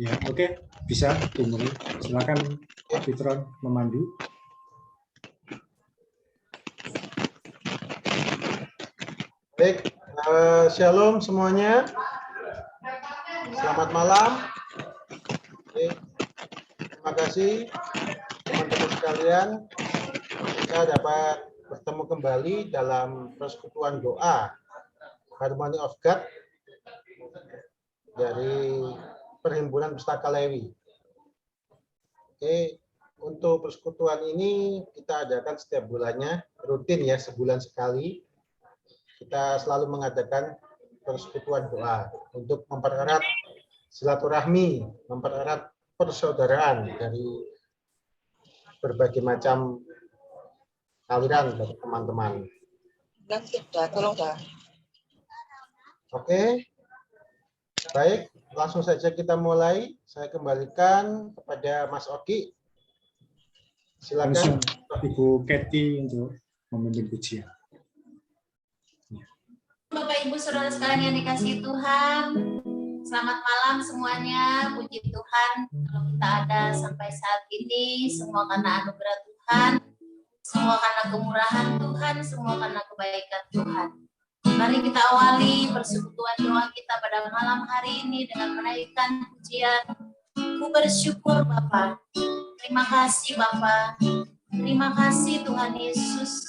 Ya, oke, bisa dimulai. Silakan Pak Fitron memandu. Baik, shalom semuanya. Selamat malam. Oke, terima kasih teman-teman sekalian. Kita dapat bertemu kembali dalam persekutuan doa Harmony of God dari Perhimpunan Pustaka Lewi. Oke, untuk persekutuan ini kita adakan setiap bulannya, rutin ya, sebulan sekali. Kita selalu mengadakan persekutuan doa untuk mempererat silaturahmi, mempererat persaudaraan dari berbagai macam aliran dari teman-teman. Oke, baik, langsung saja kita mulai. Saya kembalikan kepada Mas Oki. Silakan. Ibu Kathy untuk memimpin pujian. Bapak Ibu Saudara sekalian yang dikasihi Tuhan, selamat malam semuanya. Puji Tuhan kalau kita ada sampai saat ini, semua karena anugerah Tuhan, semua karena kemurahan Tuhan, semua karena kebaikan Tuhan. Mari kita awali persekutuan doa kita pada malam hari ini dengan menaikkan pujian. Ku bersyukur Bapa. Terima kasih Bapa. Terima kasih Tuhan Yesus.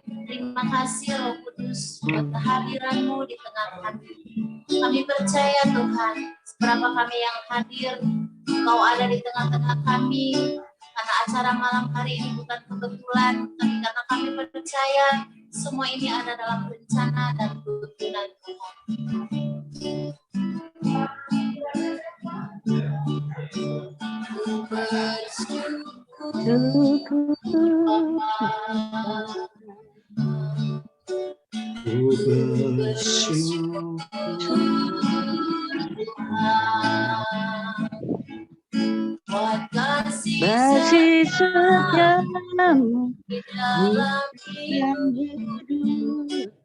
Terima kasih Roh Kudus buat kehadiran-Mu di tengah kami. Kami percaya Tuhan, seberapa kami yang hadir, Engkau ada di tengah-tengah kami. Karena acara malam hari ini bukan kebetulan, tapi karena kami percaya semua ini ada dalam rencana dan tuntunan Tuhan. Ku bersyukur Bapa. Ku bersyukur buat kasih setiamu di dalam yang hidup. hidup.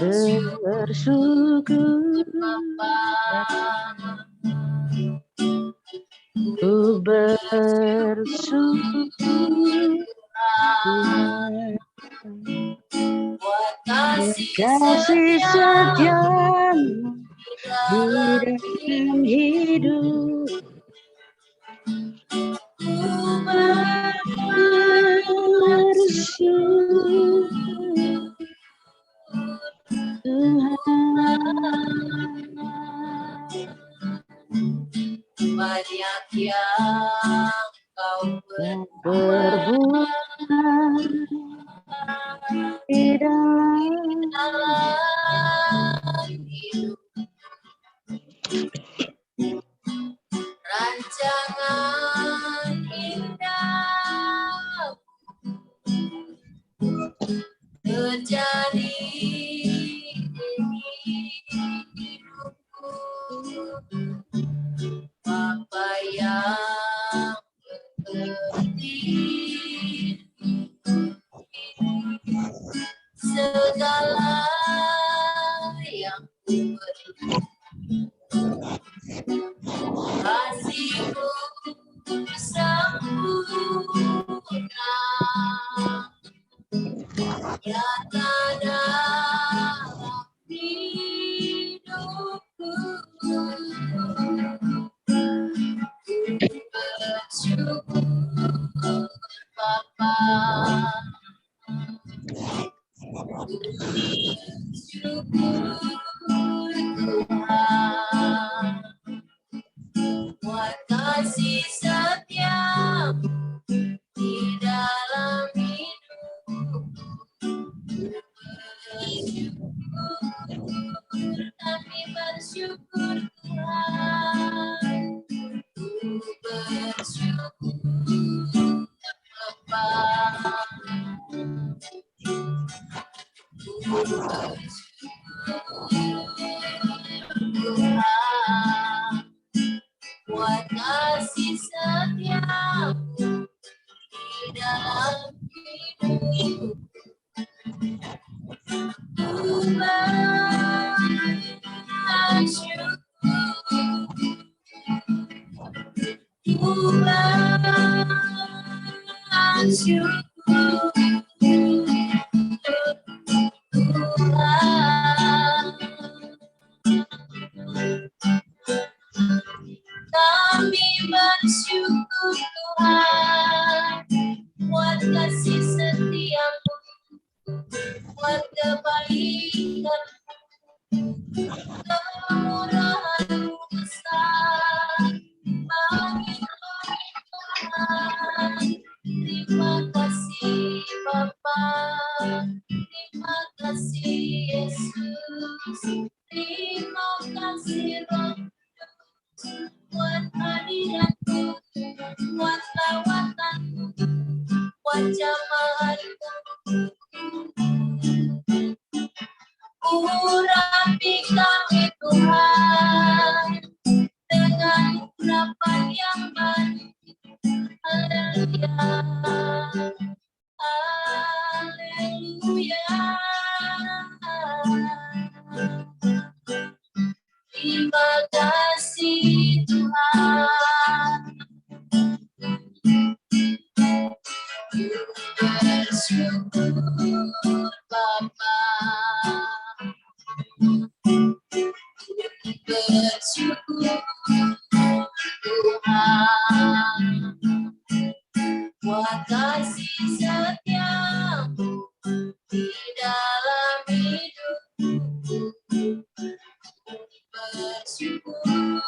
Ku bersyukur Bapa. Ku bersyukur Buat kasih kasih setiamu di di dalam dalam hidup. Ku Bersyukur Tuhan, banyak yang Kau berbuat di dalam dalam hidup. Rancangan indah terjadi di hidupku. Bapa yang mengerti segala yang ku beri. Kasih-Mu sempurna nyata dalam hidupku. Bersyukur Bapa. Bersyukur Tuhan buat kasih setia-Mu di dalam hidupku. Bersyukur, kami bersyukur Tuhan. Ku bersyukur Bapa. Ku bersyukur Tuhan buat kasih setia-Mu di dalam hidup. Kami bersyukur Tuhan buat kasih setiamu, buat kebaikan, kemurahan-Mu besar bagi kami Tuhan. Terima kasih Bapa, terima kasih Yesus, terima kasih Roh buat hadirat-Mu, buat lawatan-Mu, buat jamahan-Mu. Urapi kami Tuhan dengan urapan yang baru. Haleluya, haleluya. Terima kasih Tuhan. Bersyukur Bapa, bersyukur Tuhan buat kasih setia-Mu di dalam hidupku. Bersyukur,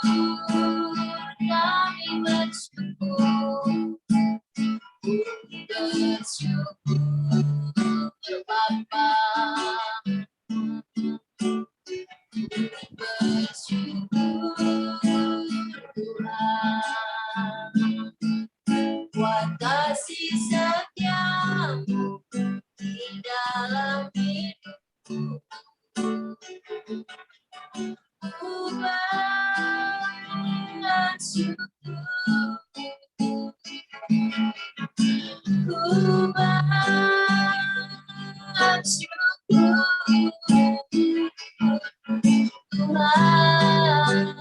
kami bersyukur, bersyukur Bapa, bersyukur Tuhan buat kasih setia-Mu di dalam hidupku. Ku bersyukur, ku bersyukur Tuhan.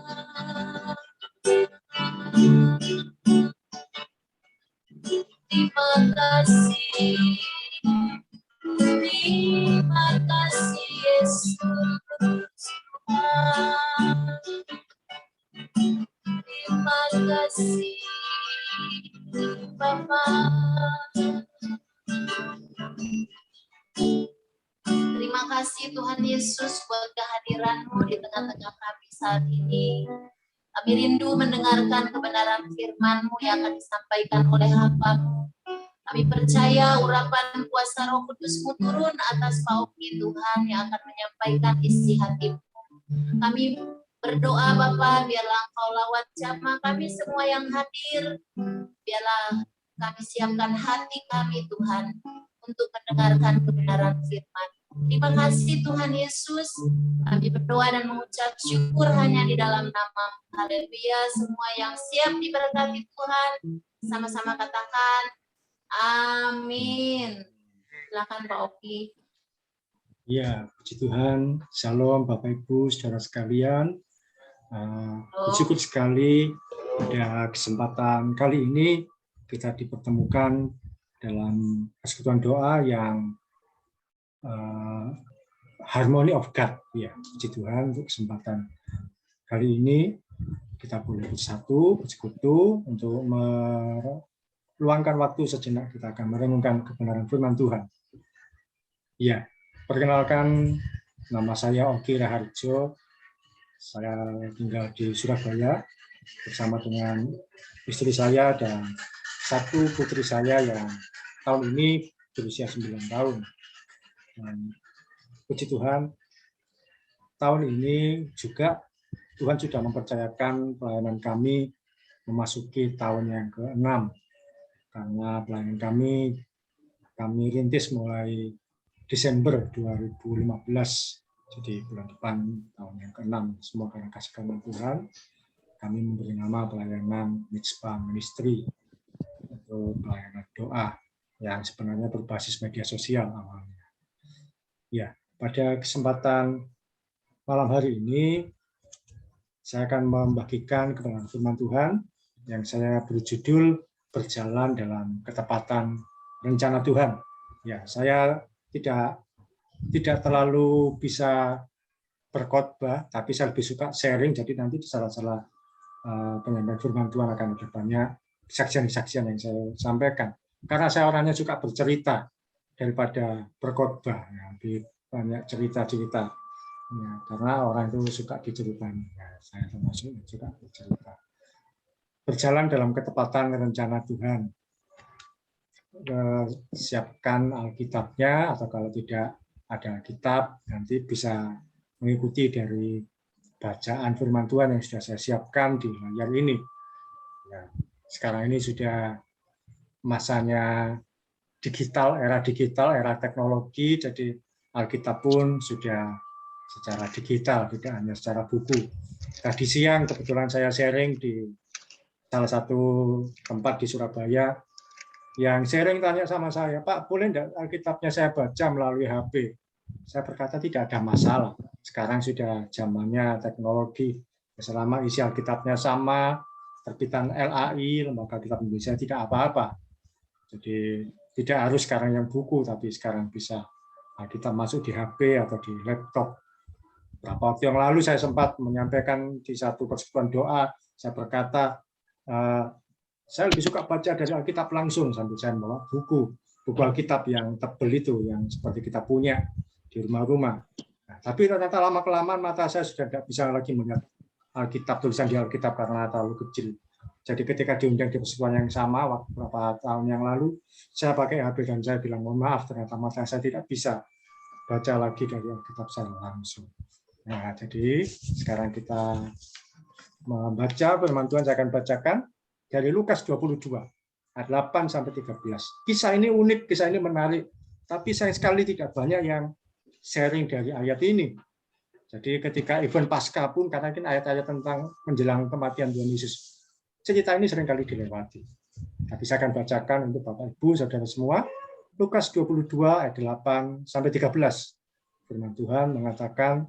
Terima kasih, terima kasih Yesus Tuhan. Terima kasih Bapa. Terima kasih Tuhan Yesus buat kehadiran-Mu di tengah-tengah kami saat ini. Kami rindu mendengarkan kebenaran firman-Mu yang akan disampaikan oleh hamba-Mu. Kami percaya urapan kuasa Roh Kudus-Mu turun atas Pak Oki Tuhan yang akan menyampaikan isi hati-Mu. Kami berdoa Bapa, biarlah Engkau lawat jamaah kami semua yang hadir. Biarlah kami siapkan hati kami Tuhan untuk mendengarkan kebenaran firman. Terima kasih Tuhan Yesus. Kami berdoa dan mengucap syukur hanya di dalam nama. Haleluya. Semua yang siap diberkati Tuhan, sama-sama katakan amin. Silakan Pak Oki. Ya, puji Tuhan. Shalom Bapak Ibu, saudara sekalian. Bersyukur sekali pada kesempatan kali ini kita dipertemukan dalam persekutuan doa yang Harmony of God. Ya, puji Tuhan untuk kesempatan kali ini kita boleh bersatu, bersekutu untuk meluangkan waktu sejenak. Kita akan merenungkan kebenaran firman Tuhan. Ya, perkenalkan nama saya Oki Raharjo. Saya tinggal di Surabaya bersama dengan istri saya dan satu putri saya yang tahun ini berusia 9 tahun. Dan puji Tuhan, tahun ini juga Tuhan sudah mempercayakan pelayanan kami memasuki tahun yang ke-6. Karena pelayanan kami rintis mulai Desember 2015. Jadi bulan depan tahun yang ke-6. Semua karena kasih karunia Tuhan, kami memberi nama pelayanan Mitzvah Ministry atau pelayanan doa yang sebenarnya berbasis media sosial awalnya. Ya, pada kesempatan malam hari ini, saya akan membagikan kebenaran firman Tuhan yang saya beri judul Berjalan dalam Ketepatan Rencana Tuhan. Ya, saya tidak terlalu bisa berkhotbah, tapi saya lebih suka sharing. Jadi nanti di salah-salah penyampaian firman Tuhan akan ada banyak kesaksian-kesaksian yang saya sampaikan. Karena saya orangnya suka bercerita daripada berkhotbah, ya, lebih banyak cerita-cerita. Ya, karena orang itu suka diceritain. Ya, saya termasuk juga bercerita. Berjalan dalam ketepatan rencana Tuhan. Siapkan Alkitabnya, atau kalau tidak ada Alkitab, nanti bisa mengikuti dari bacaan firman Tuhan yang sudah saya siapkan di layar ini. Ya, sekarang ini sudah masanya digital, era teknologi, jadi Alkitab pun sudah secara digital, tidak hanya secara buku. Tadi siang kebetulan saya sharing di salah satu tempat di Surabaya, yang sharing tanya sama saya, Pak, boleh enggak Alkitabnya saya baca melalui HP? Saya berkata tidak ada masalah. Sekarang sudah zamannya teknologi. Selama isi Alkitabnya sama, terbitan LAI, Lembaga Alkitab Indonesia, tidak apa-apa. Jadi tidak harus sekarang yang buku, tapi sekarang bisa Alkitab masuk di HP atau di laptop. Beberapa waktu yang lalu saya sempat menyampaikan di satu persekutuan doa, saya berkata, saya lebih suka baca dari Alkitab langsung, sambil saya membawa buku Alkitab yang tebal itu, yang seperti kita punya di rumah-rumah. Nah, tapi ternyata lama-kelamaan mata saya sudah tidak bisa lagi melihat Alkitab, tulisan di Alkitab karena terlalu kecil. Jadi ketika diundang di persekutuan yang sama beberapa tahun yang lalu, saya pakai HP dan saya bilang, mohon maaf, ternyata mata saya tidak bisa baca lagi dari Alkitab secara langsung. Nah, jadi sekarang kita membaca firman Tuhan. Saya akan bacakan dari Lukas 22 ayat 8 sampai 13. Kisah ini unik, kisah ini menarik, tapi sayang sekali tidak banyak yang sharing dari ayat ini. Jadi ketika event Paskah pun, karena kan ayat-ayat tentang menjelang kematian Tuhan Yesus, cerita ini seringkali dilewati. Tapi saya akan bacakan untuk Bapak Ibu Saudara semua. Lukas 22 ayat 8 sampai 13. Firman Tuhan mengatakan,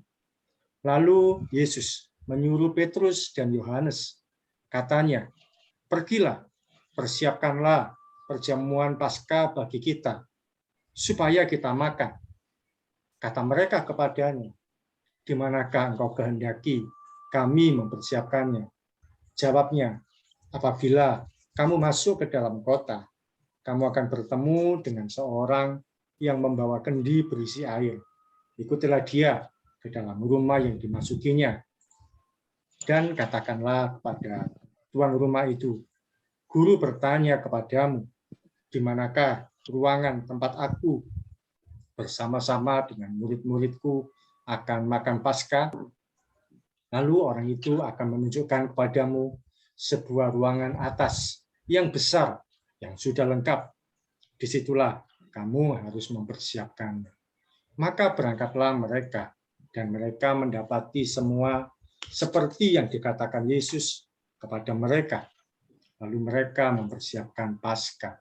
lalu Yesus menyuruh Petrus dan Yohanes, katanya, pergilah, persiapkanlah perjamuan Paskah bagi kita, supaya kita makan. Kata mereka kepadanya, di manakah engkau kehendaki kami mempersiapkannya? Jawabnya, apabila kamu masuk ke dalam kota, kamu akan bertemu dengan seorang yang membawa kendi berisi air. Ikutilah dia ke dalam rumah yang dimasukinya. Dan katakanlah kepada tuan rumah itu, guru bertanya kepadamu, di manakah ruangan tempat aku bersama-sama dengan murid-muridku akan makan Paskah? Lalu orang itu akan menunjukkan kepadamu sebuah ruangan atas yang besar, yang sudah lengkap. Disitulah kamu harus mempersiapkannya. Maka berangkatlah mereka, dan mereka mendapati semua seperti yang dikatakan Yesus kepada mereka. Lalu mereka mempersiapkan Paskah.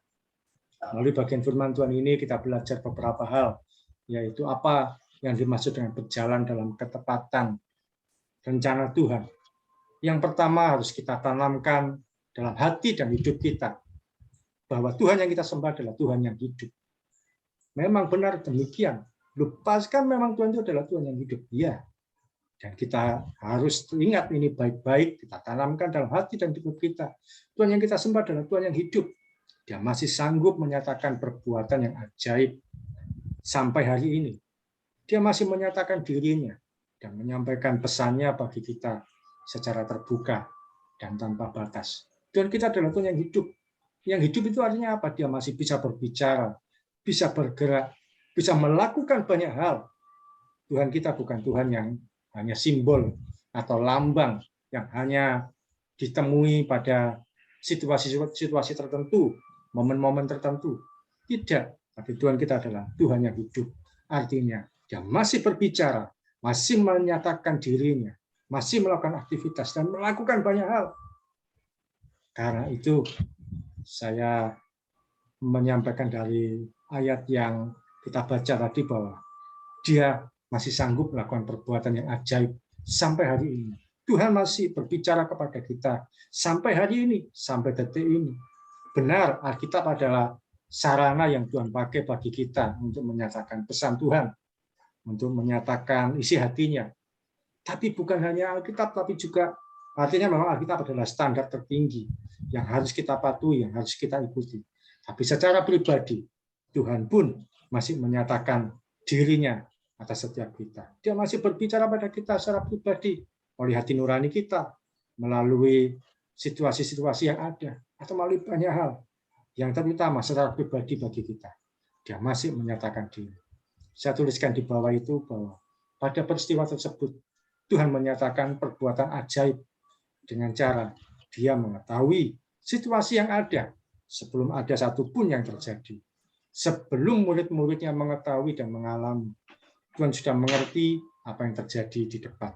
Melalui bagian firman Tuhan ini kita belajar beberapa hal, yaitu apa yang dimaksud dengan berjalan dalam ketepatan rencana Tuhan. Yang pertama harus kita tanamkan dalam hati dan hidup kita, bahwa Tuhan yang kita sembah adalah Tuhan yang hidup. Memang benar demikian. Lepaskan memang Tuhan itu adalah Tuhan yang hidup. Ya. Dan kita harus ingat ini baik-baik, kita tanamkan dalam hati dan hidup kita. Tuhan yang kita sembah adalah Tuhan yang hidup. Dia masih sanggup menyatakan perbuatan yang ajaib sampai hari ini. Dia masih menyatakan dirinya dan menyampaikan pesannya bagi kita secara terbuka dan tanpa batas. Tuhan kita adalah Tuhan yang hidup. Yang hidup itu artinya apa? Dia masih bisa berbicara, bisa bergerak, bisa melakukan banyak hal. Tuhan kita bukan Tuhan yang hanya simbol atau lambang yang hanya ditemui pada situasi-situasi tertentu, momen-momen tertentu. Tidak, tapi Tuhan kita adalah Tuhan yang hidup. Artinya, dia masih berbicara, masih menyatakan dirinya, masih melakukan aktivitas dan melakukan banyak hal. Karena itu, saya menyampaikan dari ayat yang kita baca tadi bahwa dia masih sanggup melakukan perbuatan yang ajaib sampai hari ini. Tuhan masih berbicara kepada kita sampai hari ini, sampai detik ini. Benar, Alkitab adalah sarana yang Tuhan pakai bagi kita untuk menyatakan pesan Tuhan, untuk menyatakan isi hatinya. Tapi bukan hanya Alkitab, tapi juga artinya memang Alkitab adalah standar tertinggi yang harus kita patuhi, yang harus kita ikuti. Tapi secara pribadi, Tuhan pun masih menyatakan dirinya atas setiap kita. Dia masih berbicara pada kita secara pribadi, oleh hati nurani kita, melalui situasi-situasi yang ada, atau melalui banyak hal. Yang terutama secara pribadi bagi kita, dia masih menyatakan diri. Saya tuliskan di bawah itu bahwa pada peristiwa tersebut, Tuhan menyatakan perbuatan ajaib dengan cara dia mengetahui situasi yang ada sebelum ada satupun yang terjadi. Sebelum murid-muridnya mengetahui dan mengalami, Tuhan sudah mengerti apa yang terjadi di depan.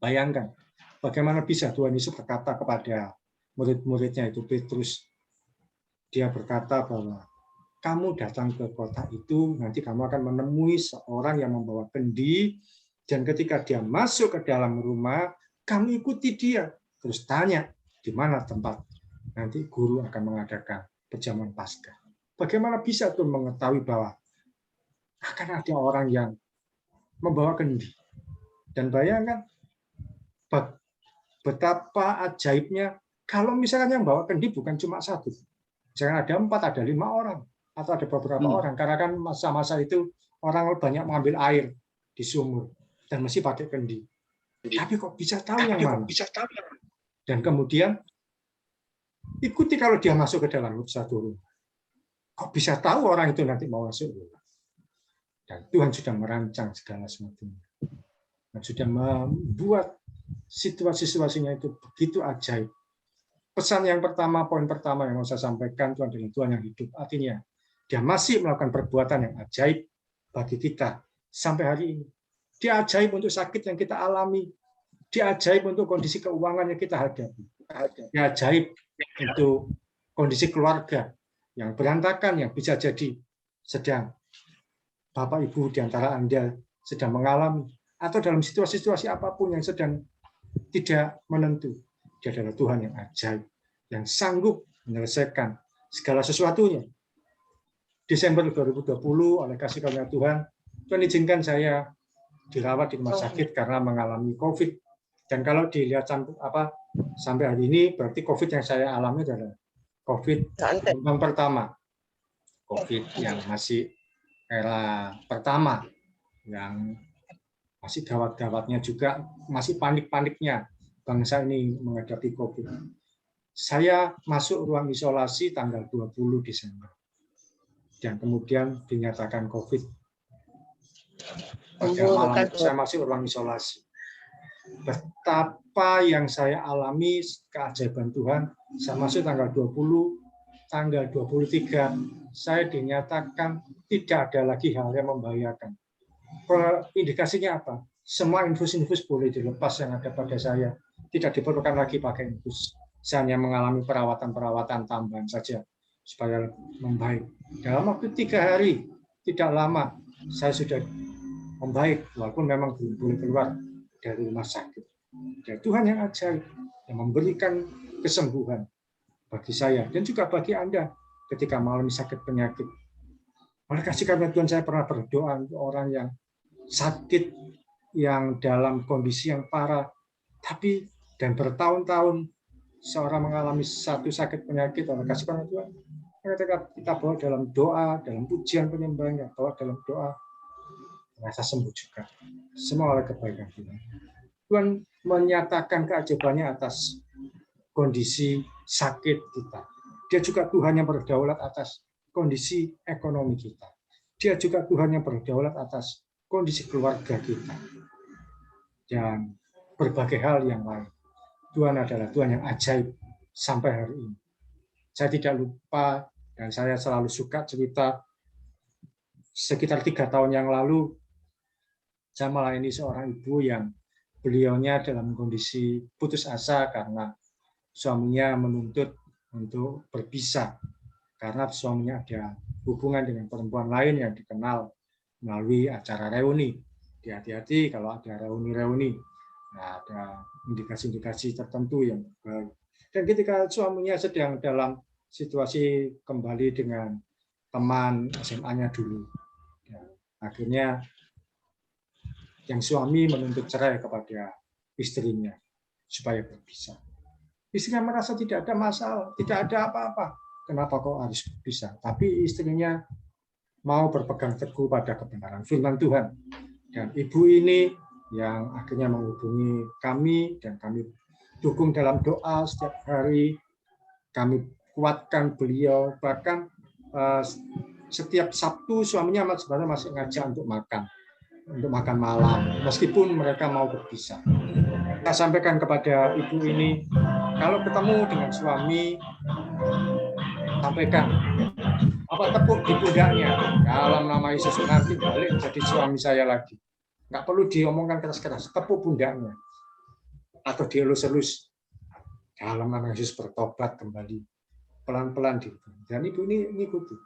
Bayangkan, bagaimana bisa Tuhan Yesus berkata kepada murid-muridnya itu Petrus, dia berkata bahwa kamu datang ke kota itu, nanti kamu akan menemui seorang yang membawa kendi, dan ketika dia masuk ke dalam rumah, kamu ikuti dia, terus tanya, di mana tempat nanti guru akan mengadakan perjamuan Paskah. Bagaimana bisa Tuhan mengetahui bahwa akan ada orang yang membawa kendi? Dan bayangkan, betapa ajaibnya kalau misalkan yang bawa kendi bukan cuma satu. Misalkan ada 4, ada 5 orang, atau ada beberapa orang. Karena kan masa-masa itu orang banyak mengambil air di sumur dan mesti pakai kendi. Tapi kok bisa tahu yang mana? Dan kemudian ikuti kalau dia masuk ke dalam satu rumah. Kok bisa tahu orang itu nanti mau masuk rumah? Dan Tuhan sudah merancang segala sesuatunya. Dan sudah membuat situasi-situasinya itu begitu ajaib. Pesan yang pertama, poin pertama yang mau saya sampaikan itu adalah Tuhan yang hidup. Artinya, dia masih melakukan perbuatan yang ajaib bagi kita sampai hari ini. Dia ajaib untuk sakit yang kita alami. Dia ajaib untuk kondisi keuangan yang kita hadapi. Dia ajaib untuk kondisi keluarga yang berantakan, yang bisa jadi sedang Bapak Ibu di antara Anda sedang mengalami, atau dalam situasi-situasi apapun yang sedang tidak menentu. Dia adalah Tuhan yang ajaib, yang sanggup menyelesaikan segala sesuatunya. Desember 2020, oleh kasih karunia Tuhan, Tuhan izinkan saya dirawat di rumah sakit karena mengalami COVID. Dan kalau dilihat sampai hari ini, berarti COVID yang saya alami adalah COVID gelombang pertama. COVID yang masih era pertama, yang masih gawat-gawatnya juga, masih panik-paniknya bangsa ini menghadapi COVID. Saya masuk ruang isolasi tanggal 20 Desember. Dan kemudian dinyatakan COVID. Pada malam itu saya masuk ruang isolasi. Betapa yang saya alami keajaiban Tuhan, saya masuk tanggal 20, tanggal 23, saya dinyatakan tidak ada lagi hal yang membahayakan. Indikasinya apa? Semua infus-infus boleh dilepas yang ada pada saya. Tidak diperlukan lagi pakai infus. Saya hanya mengalami perawatan-perawatan tambahan saja supaya membaik. Dalam waktu 3 hari, tidak lama, saya sudah membaik, walaupun memang belum boleh keluar dari rumah sakit. Dan Tuhan yang ajaib, yang memberikan kesembuhan bagi saya, dan juga bagi Anda ketika mengalami sakit penyakit. Oleh kasih karunia Tuhan, saya pernah berdoa untuk orang yang sakit, yang dalam kondisi yang parah, tapi dan bertahun-tahun seorang mengalami satu sakit penyakit, oleh kasih karunia Tuhan, ketika kita bawa dalam doa, dalam pujian penyembahan, bawa dalam doa, merasa sembuh juga. Semua oleh kebaikan Tuhan. Tuhan menyatakan keajaibannya atas kondisi sakit kita. Dia juga Tuhan yang berdaulat atas kondisi ekonomi kita. Dia juga Tuhan yang berdaulat atas kondisi keluarga kita. Dan berbagai hal yang lain. Tuhan adalah Tuhan yang ajaib sampai hari ini. Saya tidak lupa dan saya selalu suka cerita sekitar 3 tahun yang lalu saya melayani seorang ibu yang beliaunya dalam kondisi putus asa karena suaminya menuntut untuk berpisah karena suaminya ada hubungan dengan perempuan lain yang dikenal melalui acara reuni. Hati-hati kalau ada reuni-reuni. Nah, ada indikasi-indikasi tertentu yang baik. Dan ketika suaminya sedang dalam situasi kembali dengan teman SMA-nya dulu, ya, akhirnya yang suami menuntut cerai kepada istrinya supaya berpisah. Istrinya merasa tidak ada masalah, tidak ada apa-apa. Kenapa kok harus berpisah? Tapi istrinya mau berpegang teguh pada kebenaran firman Tuhan. Dan ibu ini yang akhirnya menghubungi kami, dan kami dukung dalam doa setiap hari. Kami kuatkan beliau, bahkan setiap Sabtu suaminya sebenarnya masih ngajak untuk makan malam, meskipun mereka mau berpisah. Saya sampaikan kepada ibu ini, kalau ketemu dengan suami, sampaikan apa, tepuk di pundaknya, dalam nama Yesus nanti balik jadi suami saya lagi. Nggak perlu diomongkan keras-keras, tepuk pundaknya atau dielus-elus, dalam nama Yesus bertobat kembali, pelan-pelan. Dan ibu ini ngikuti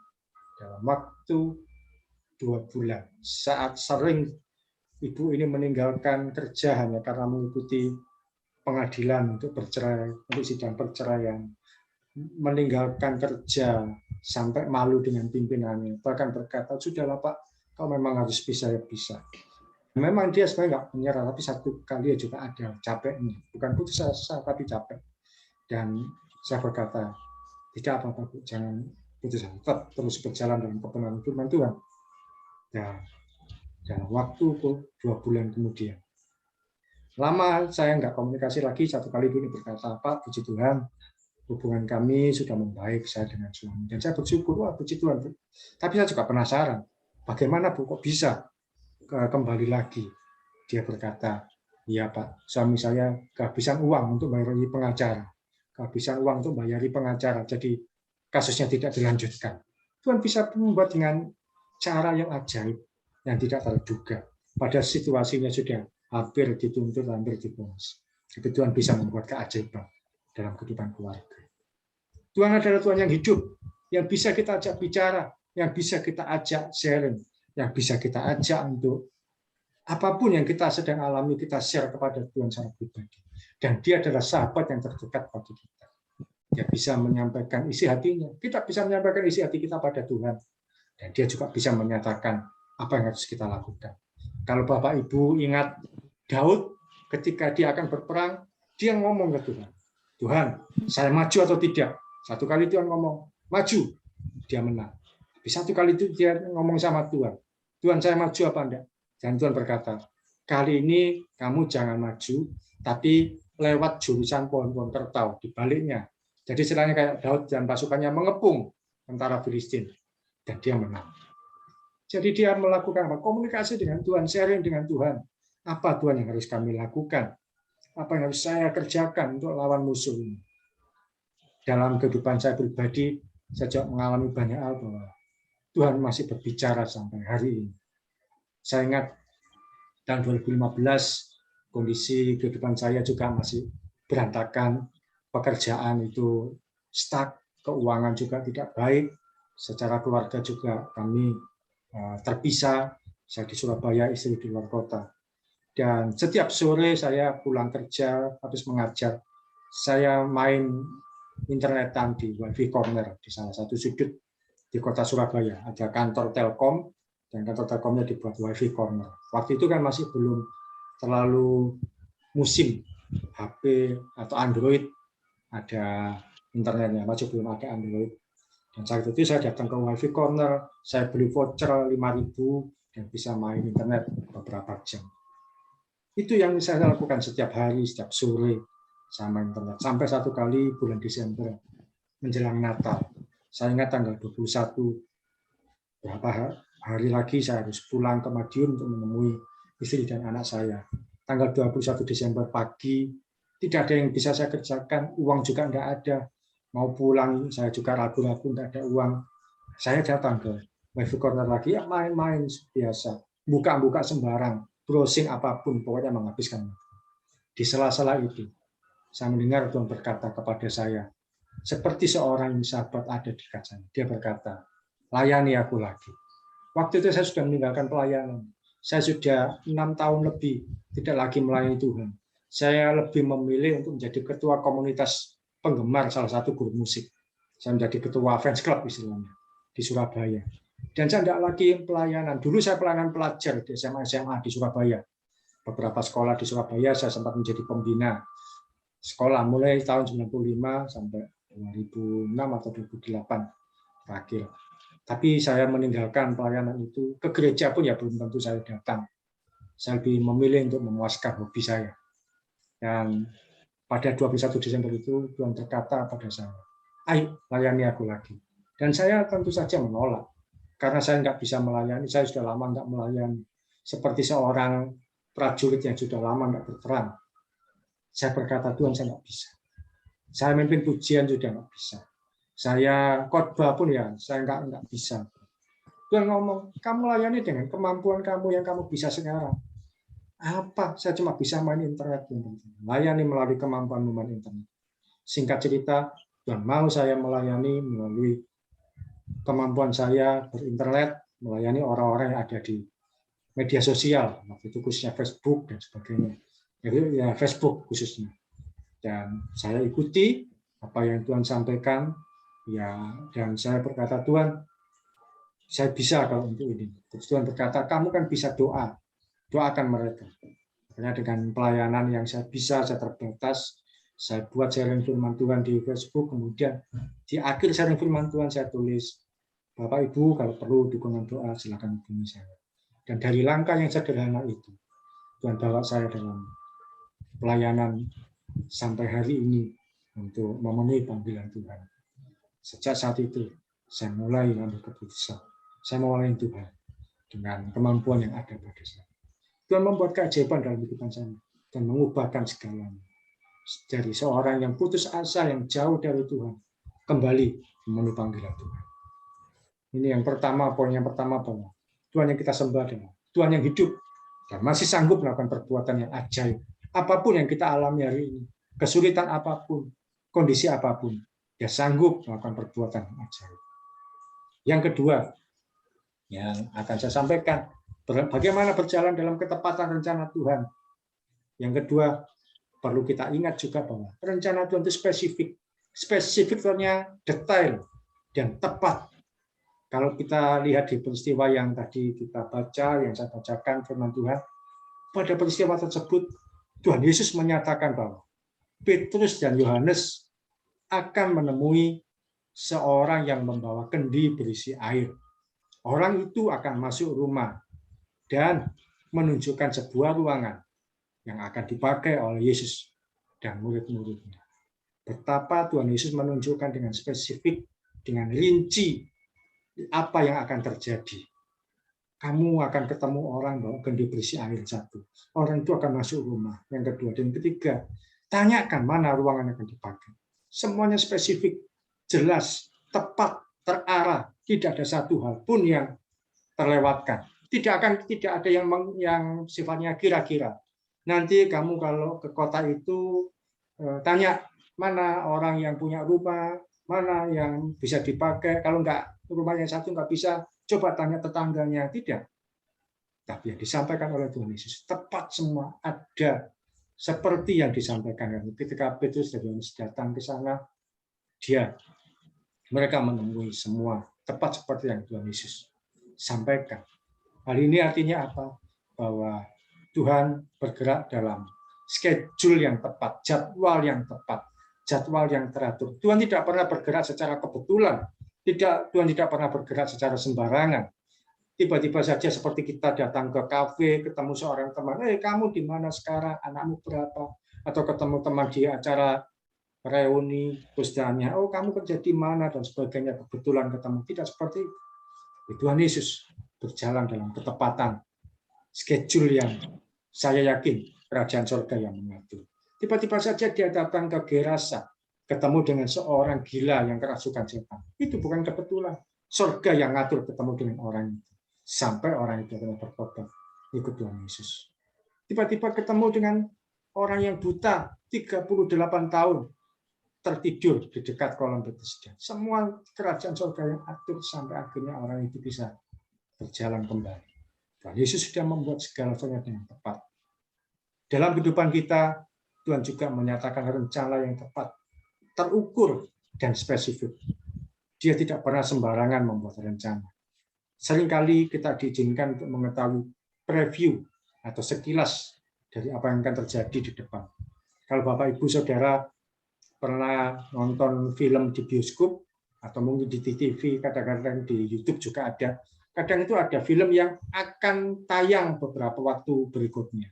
dalam waktu 2 bulan. Saat sering ibu ini meninggalkan kerja hanya karena mengikuti pengadilan untuk bercerai, untuk sidang perceraian, meninggalkan kerja sampai malu dengan pimpinannya, bahkan berkata, sudahlah Pak, kalau memang harus pisah ya pisah. Memang dia sebenarnya nggak menyerah, tapi satu kali juga ada capeknya, bukan putus asa tapi capek. Dan saya berkata, tidak apa-apa Bu, jangan putus asa, tetap terus berjalan dalam kebenaran firman Tuhan. Ya, dalam waktu 2 bulan kemudian, lama saya nggak komunikasi lagi. Satu kali ibu ini berkata, Pak, puji Tuhan, hubungan kami sudah membaik saya dengan suami. Dan saya bersyukur, wah puji Tuhan. Bu. Tapi saya juga penasaran, bagaimana Bu kok bisa kembali lagi? Dia berkata, iya Pak, suami saya kehabisan uang untuk bayari pengacara. Kehabisan uang untuk bayari pengacara, jadi kasusnya tidak dilanjutkan. Tuhan bisa membuat dengan cara yang ajaib, yang tidak terduga. Pada situasinya sudah hampir dituntut, hampir diponis. Tapi Tuhan bisa membuat keajaiban dalam kehidupan keluarga. Tuhan adalah Tuhan yang hidup, yang bisa kita ajak bicara, yang bisa kita ajak sharing, yang bisa kita ajak untuk apapun yang kita sedang alami, kita share kepada Tuhan secara pribadi. Dan dia adalah sahabat yang terdekat bagi kita. Dia bisa menyampaikan isi hatinya. Kita bisa menyampaikan isi hati kita pada Tuhan. Dan dia juga bisa menyatakan apa yang harus kita lakukan. Kalau Bapak Ibu ingat Daud ketika dia akan berperang, dia ngomong ke Tuhan, Tuhan, saya maju atau tidak? Satu kali Tuhan ngomong, maju, dia menang. Tapi satu kali itu dia ngomong sama Tuhan, Tuhan saya maju apa enggak? Dan Tuhan berkata, kali ini kamu jangan maju, tapi lewat jurusan pohon-pohon kertau, di baliknya. Jadi istilahnya kayak Daud dan pasukannya mengepung tentara Filistin. Dan dia menang. Jadi dia melakukan apa? Komunikasi dengan Tuhan, sharing dengan Tuhan. Apa Tuhan yang harus kami lakukan? Apa yang harus saya kerjakan untuk lawan musuh ini? Dalam kehidupan saya pribadi, saya juga mengalami banyak hal bahwa Tuhan masih berbicara sampai hari ini. Saya ingat tahun 2015, kondisi kehidupan saya juga masih berantakan, pekerjaan itu stuck, keuangan juga tidak baik, secara keluarga juga kami terpisah, saya di Surabaya, istri di luar kota. Dan setiap sore saya pulang kerja, habis mengajar, saya main internetan di Wifi Corner, di salah satu sudut di kota Surabaya. Ada kantor Telkom, dan kantor Telkomnya dibuat Wifi Corner. Waktu itu kan masih belum terlalu musim HP atau Android, ada internetnya, masih belum ada Android. Dan saat itu saya datang ke Wifi Corner, saya beli voucher 5.000 dan bisa main internet beberapa jam. Itu yang saya lakukan setiap hari, setiap sore sama internet. Sampai satu kali bulan Desember menjelang Natal. Saya ingat tanggal 21, berapa hari lagi saya harus pulang ke Madiun untuk menemui istri dan anak saya. Tanggal 21 Desember pagi, tidak ada yang bisa saya kerjakan, uang juga tidak ada. Mau pulang, saya juga ragu-ragu, tidak ada uang. Saya datang ke Wifi Corner lagi, ya main-main biasa. Buka-buka sembarang, browsing apapun, pokoknya menghabiskan. Di sela-sela itu, saya mendengar Tuhan berkata kepada saya, seperti seorang sahabat ada di dekat saya. Dia berkata, layani aku lagi. Waktu itu saya sudah meninggalkan pelayanan. Saya sudah 6 tahun lebih tidak lagi melayani Tuhan. Saya lebih memilih untuk menjadi ketua komunitas penggemar salah satu grup musik. Saya menjadi ketua fans club istilahnya di Surabaya. Dan saya tidak lagi pelayanan. Dulu saya pelayanan pelajar di SMA di Surabaya. Beberapa sekolah di Surabaya saya sempat menjadi pembina sekolah mulai tahun 95 sampai 2006 atau 2008 terakhir. Tapi saya meninggalkan pelayanan itu, ke gereja pun ya belum tentu saya datang. Saya lebih memilih untuk memuaskan hobi saya. Dan pada 21 Desember itu Tuhan berkata pada saya, ayo layani aku lagi. Dan saya tentu saja menolak. Karena saya nggak bisa melayani, saya sudah lama nggak melayani. Seperti seorang prajurit yang sudah lama nggak berperang. Saya berkata, Tuhan saya nggak bisa. Saya memimpin pujian sudah nggak bisa. Saya khotbah pun ya saya nggak bisa. Tuhan ngomong, kamu layani dengan kemampuan kamu yang kamu bisa sekarang. Apa? Saya cuma bisa main internet. Layani melalui kemampuan main internet. Singkat cerita, Tuhan mau saya melayani melalui kemampuan saya berinternet, melayani orang-orang yang ada di media sosial, waktu itu khususnya Facebook dan sebagainya. Ya Facebook khususnya. Dan saya ikuti apa yang Tuhan sampaikan. Ya, dan saya berkata, Tuhan, saya bisa kalau untuk ini. Terus Tuhan berkata, kamu kan bisa doa, doakan mereka. Makanya dengan pelayanan yang saya bisa, saya terbatas, saya buat sharing firman Tuhan di Facebook, kemudian di akhir sharing firman Tuhan saya tulis, Bapak Ibu kalau perlu dukungan doa silakan hubungi saya. Dan dari langkah yang sederhana itu, Tuhan bawa saya dalam pelayanan sampai hari ini untuk memenuhi panggilan Tuhan. Sejak saat itu, saya mulai mengambil keputusan. Saya melayani Tuhan dengan kemampuan yang ada pada saya. Tuhan membuat keajaiban dalam kehidupan saya dan mengubahkan segalanya. Dari seorang yang putus asa, yang jauh dari Tuhan, kembali memenuhi panggilan Tuhan. Ini yang pertama, poin yang pertama bahwa Tuhan yang kita sembah adalah Tuhan yang hidup dan masih sanggup melakukan perbuatan yang ajaib. Apapun yang kita alami hari ini, kesulitan apapun, kondisi apapun, dia sanggup melakukan perbuatan yang ajaib. Yang kedua, yang akan saya sampaikan, bagaimana berjalan dalam ketepatan rencana Tuhan. Yang kedua, perlu kita ingat juga bahwa rencana Tuhan itu spesifik. Spesifiknya detail dan tepat. Kalau kita lihat di peristiwa yang tadi kita baca, yang saya bacakan firman Tuhan, pada peristiwa tersebut, Tuhan Yesus menyatakan bahwa Petrus dan Yohanes akan menemui seorang yang membawa kendi berisi air. Orang itu akan masuk rumah dan menunjukkan sebuah ruangan yang akan dipakai oleh Yesus dan murid-muridnya. Betapa Tuhan Yesus menunjukkan dengan spesifik, dengan rinci, apa yang akan terjadi. Kamu akan ketemu orang bawa kendi berisi air satu. Orang itu akan masuk rumah. Yang kedua dan ketiga, tanyakan mana ruangan yang akan dipakai. Semuanya spesifik, jelas, tepat, terarah. Tidak ada satu hal pun yang terlewatkan. Tidak ada yang sifatnya kira-kira. Nanti kamu kalau ke kota itu tanya mana orang yang punya rumah, mana yang bisa dipakai. Kalau rumah yang satu nggak bisa, coba tanya tetangganya. Tidak. Tapi yang disampaikan oleh Tuhan Yesus tepat semua, ada seperti yang disampaikan. Ketika Petrus dan Yohanes datang ke sana, mereka menemui semua tepat seperti yang Tuhan Yesus sampaikan. Hal ini artinya apa? Bahwa Tuhan bergerak dalam schedule yang tepat, jadwal yang tepat, jadwal yang teratur. Tuhan tidak pernah bergerak secara kebetulan. Tuhan tidak pernah bergerak secara sembarangan. Tiba-tiba saja seperti kita datang ke kafe, ketemu seorang teman, kamu di mana sekarang, anakmu berapa? Atau ketemu teman di acara reuni, terus tanya, kamu kerja di mana, dan sebagainya, kebetulan ketemu. Tidak seperti itu. Tuhan Yesus berjalan dalam ketepatan, schedule yang saya yakin kerajaan surga yang mengatur. Tiba-tiba saja dia datang ke Gerasa, ketemu dengan seorang gila yang kerasukan setan. Itu bukan kebetulan. Surga yang ngatur ketemu dengan orang itu. Sampai orang itu bertobat ikut Tuhan Yesus. Tiba-tiba ketemu dengan orang yang buta 38 tahun tertidur di dekat kolam Bethesda. Semua kerajaan surga yang atur sampai akhirnya orang itu bisa berjalan kembali. Tuhan Yesus sudah membuat segala sesuatu dengan tepat. Dalam kehidupan kita, Tuhan juga menyatakan rencana yang tepat, terukur, dan spesifik. Dia tidak pernah sembarangan membuat rencana. Seringkali kita diizinkan untuk mengetahui preview atau sekilas dari apa yang akan terjadi di depan. Kalau Bapak, Ibu, Saudara pernah nonton film di bioskop, atau mungkin di TV, kadang-kadang di YouTube juga ada. Kadang itu ada film yang akan tayang beberapa waktu berikutnya.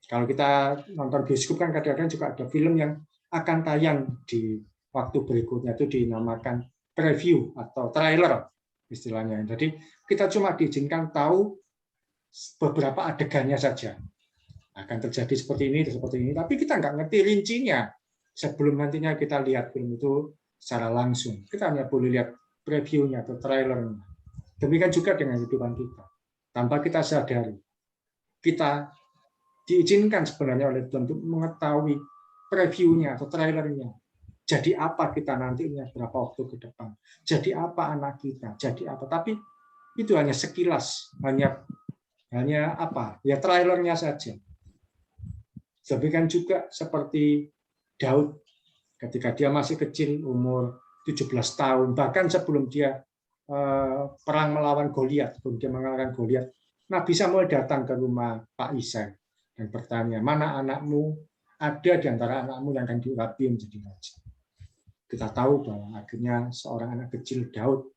Kalau kita nonton bioskop kan kadang-kadang juga ada film yang akan tayang di waktu berikutnya, itu dinamakan preview atau trailer istilahnya. Jadi kita cuma diizinkan tahu beberapa adegannya saja. Akan terjadi seperti ini, tapi kita nggak ngerti rincinya sebelum nantinya kita lihat film itu secara langsung. Kita hanya boleh lihat previewnya atau trailernya. Demikian juga dengan kehidupan kita. Tanpa kita sadari, kita diizinkan sebenarnya oleh Tuhan untuk mengetahui previewnya atau trailernya. Jadi apa kita nantinya berapa waktu ke depan? Jadi apa anak kita? Jadi apa? Tapi itu hanya sekilas, hanya apa? Ya trailernya saja. Demikian juga seperti Daud ketika dia masih kecil, umur 17 tahun, bahkan sebelum dia perang melawan Goliat, sebelum dia mengalahkan Goliat, Nabi Samuel datang ke rumah Pak Isai dan bertanya, mana anakmu? Ada di antara anakmu yang akan diurapi menjadi raja. Kita tahu bahwa akhirnya seorang anak kecil Daud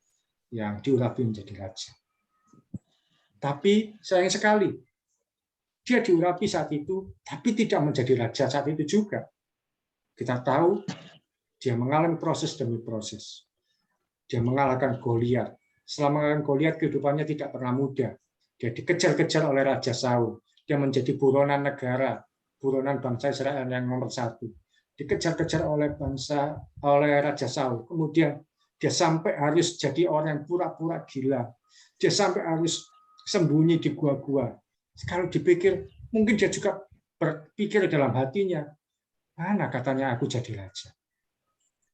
yang diurapi menjadi raja. Tapi sayang sekali, dia diurapi saat itu, tapi tidak menjadi raja saat itu juga. Kita tahu dia mengalami proses demi proses. Dia mengalahkan Goliat. Setelah mengalahkan Goliat, kehidupannya tidak pernah mudah. Dia dikejar-kejar oleh Raja Saul. Dia menjadi buronan negara, buronan bangsa Israel yang nomor 1. Dikejar-kejar oleh Raja Saul. Kemudian dia sampai harus jadi orang yang pura-pura gila. Dia sampai harus sembunyi di gua-gua. Kalau dipikir, mungkin dia juga berpikir dalam hatinya, mana katanya aku jadi raja.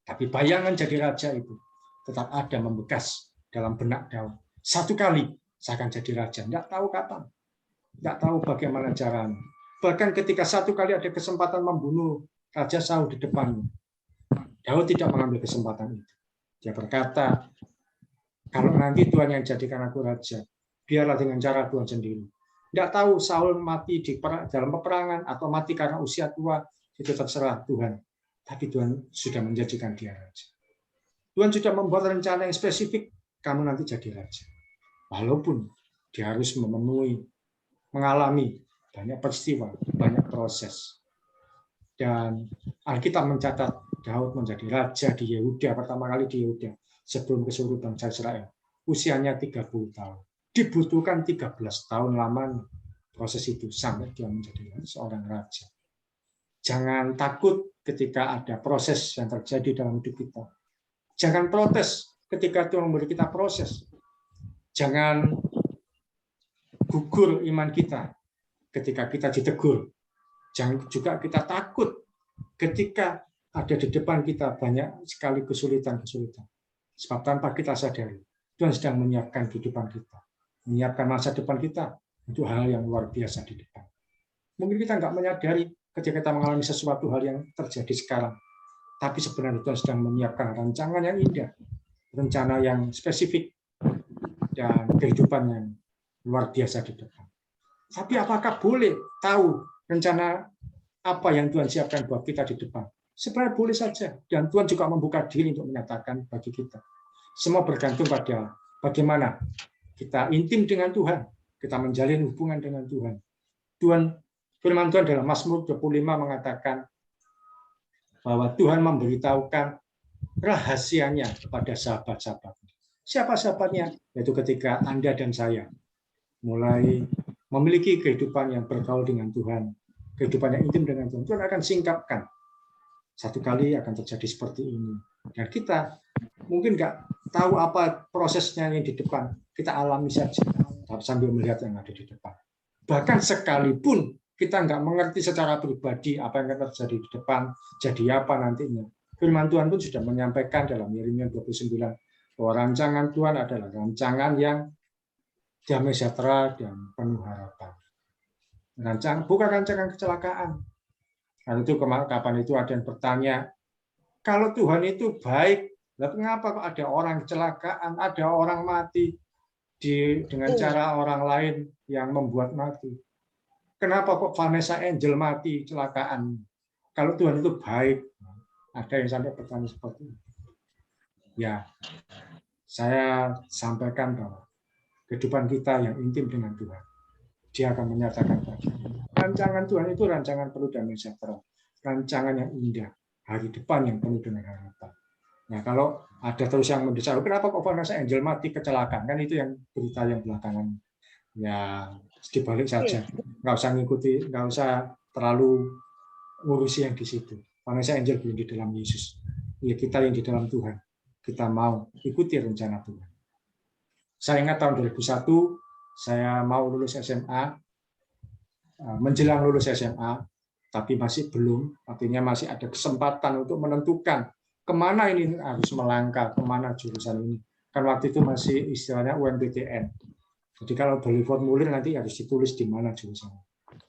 Tapi bayangan jadi raja itu tetap ada membekas dalam benak Daud. Satu kali saya akan jadi raja. Tidak tahu kapan. Tidak tahu bagaimana caranya. Bahkan ketika satu kali ada kesempatan membunuh Raja Saul di depannya, Daud tidak mengambil kesempatan itu. Dia berkata, kalau nanti Tuhan yang jadikan aku raja, biarlah dengan cara Tuhan sendiri. Tidak tahu Saul mati dalam peperangan atau mati karena usia tua, itu terserah Tuhan. Tapi Tuhan sudah menjadikan dia raja. Tuhan sudah membuat rencana yang spesifik, kamu nanti jadi raja. Walaupun dia harus mengalami banyak peristiwa, banyak proses. Dan Alkitab mencatat Daud menjadi raja di Yehuda, pertama kali di Yehuda, sebelum ke seluruh bangsa Israel. Usianya 30 tahun. Dibutuhkan 13 tahun lamanya proses itu sampai dia menjadi seorang raja. Jangan takut ketika ada proses yang terjadi dalam hidup kita. Jangan protes ketika Tuhan memberi kita proses. Jangan gugur iman kita ketika kita ditegur. Jangan juga kita takut ketika ada di depan kita banyak sekali kesulitan-kesulitan. Sebab tanpa kita sadari, Tuhan sedang menyiapkan kehidupan kita. Menyiapkan masa depan kita untuk hal yang luar biasa di depan. Mungkin kita nggak menyadari ketika kita mengalami sesuatu hal yang terjadi sekarang. Tapi sebenarnya Tuhan sedang menyiapkan rancangan yang indah. Rencana yang spesifik. Dan kehidupan yang luar biasa di depan. Tapi apakah boleh tahu rencana apa yang Tuhan siapkan buat kita di depan? Sebenarnya boleh saja. Dan Tuhan juga membuka diri untuk menyatakan bagi kita. Semua bergantung pada bagaimana kita intim dengan Tuhan. Kita menjalin hubungan dengan Tuhan. Firman Tuhan dalam Mazmur 25 mengatakan bahwa Tuhan memberitahukan rahasianya kepada sahabat-sahabatnya. Siapa sahabatnya? Yaitu ketika Anda dan saya mulai memiliki kehidupan yang bergaul dengan Tuhan, kehidupan yang intim dengan Tuhan, Tuhan akan singkapkan. Satu kali akan terjadi seperti ini. Dan kita mungkin nggak tahu apa prosesnya yang di depan. Kita alami saja sambil melihat yang ada di depan. Bahkan sekalipun kita nggak mengerti secara pribadi apa yang akan terjadi di depan, jadi apa nantinya. Firman Tuhan pun sudah menyampaikan dalam Yeremia 29 bahwa rancangan Tuhan adalah rancangan yang damai sejahtera dan penuh harapan. Bukan rancangan kecelakaan. Karena itu kapan itu ada yang bertanya, kalau Tuhan itu baik, kenapa kok ada orang kecelakaan, ada orang mati dengan cara orang lain yang membuat mati? Kenapa kok Vanessa Angel mati kecelakaan? Kalau Tuhan itu baik, ada yang sampai bertanya seperti itu. Ya, saya sampaikan bahwa kehidupan kita yang intim dengan Tuhan, Dia akan menyatakan rancangan Tuhan itu rancangan penuh damai sejahtera, rancangan yang indah, hari depan yang penuh dengan harapan. Nah, kalau ada terus yang mendesak, kenapa kok Vanessa Angel mati kecelakaan? Kan itu yang berita yang belakangan. Ya, dibalik saja. Nggak usah ngikuti, nggak usah terlalu ngurusi yang di situ. Vanessa Angel belum di dalam Yesus. Ya, kita yang di dalam Tuhan. Kita mau ikuti rencana Tuhan. Saya ingat tahun 2001, saya mau lulus SMA, menjelang lulus SMA, tapi masih belum, artinya masih ada kesempatan untuk menentukan kemana ini harus melangkah, kemana jurusan ini. Kan waktu itu masih istilahnya UMPTN. Jadi kalau beli formulir nanti harus ditulis di mana jurusan.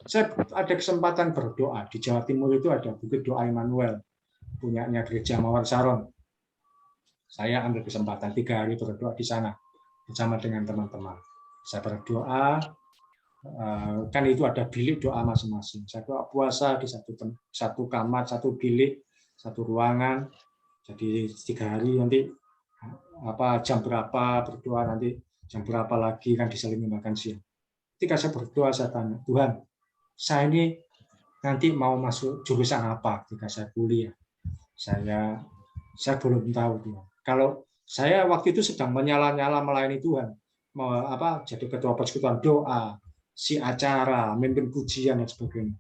Saya ada kesempatan berdoa. Di Jawa Timur itu ada Bukit Doa Immanuel, punyanya Gereja Mawar Saron. Saya ambil kesempatan 3 hari berdoa di sana bersama dengan teman-teman. Saya berdoa, kan itu ada bilik doa masing-masing. Saya doa puasa di satu kamar, satu bilik, satu ruangan. Jadi 3 hari nanti jam berapa berdoa, nanti jam berapa lagi kan diselingi makan siang. Ketika saya berdoa, saya tanya, Tuhan, saya ini nanti mau masuk jurusan apa ketika saya kuliah? Saya belum tahu, Tuhan. Kalau saya waktu itu sedang menyala-nyala melayani Tuhan, jadi ketua persekutuan doa, si acara, memimpin pujian dan sebagainya.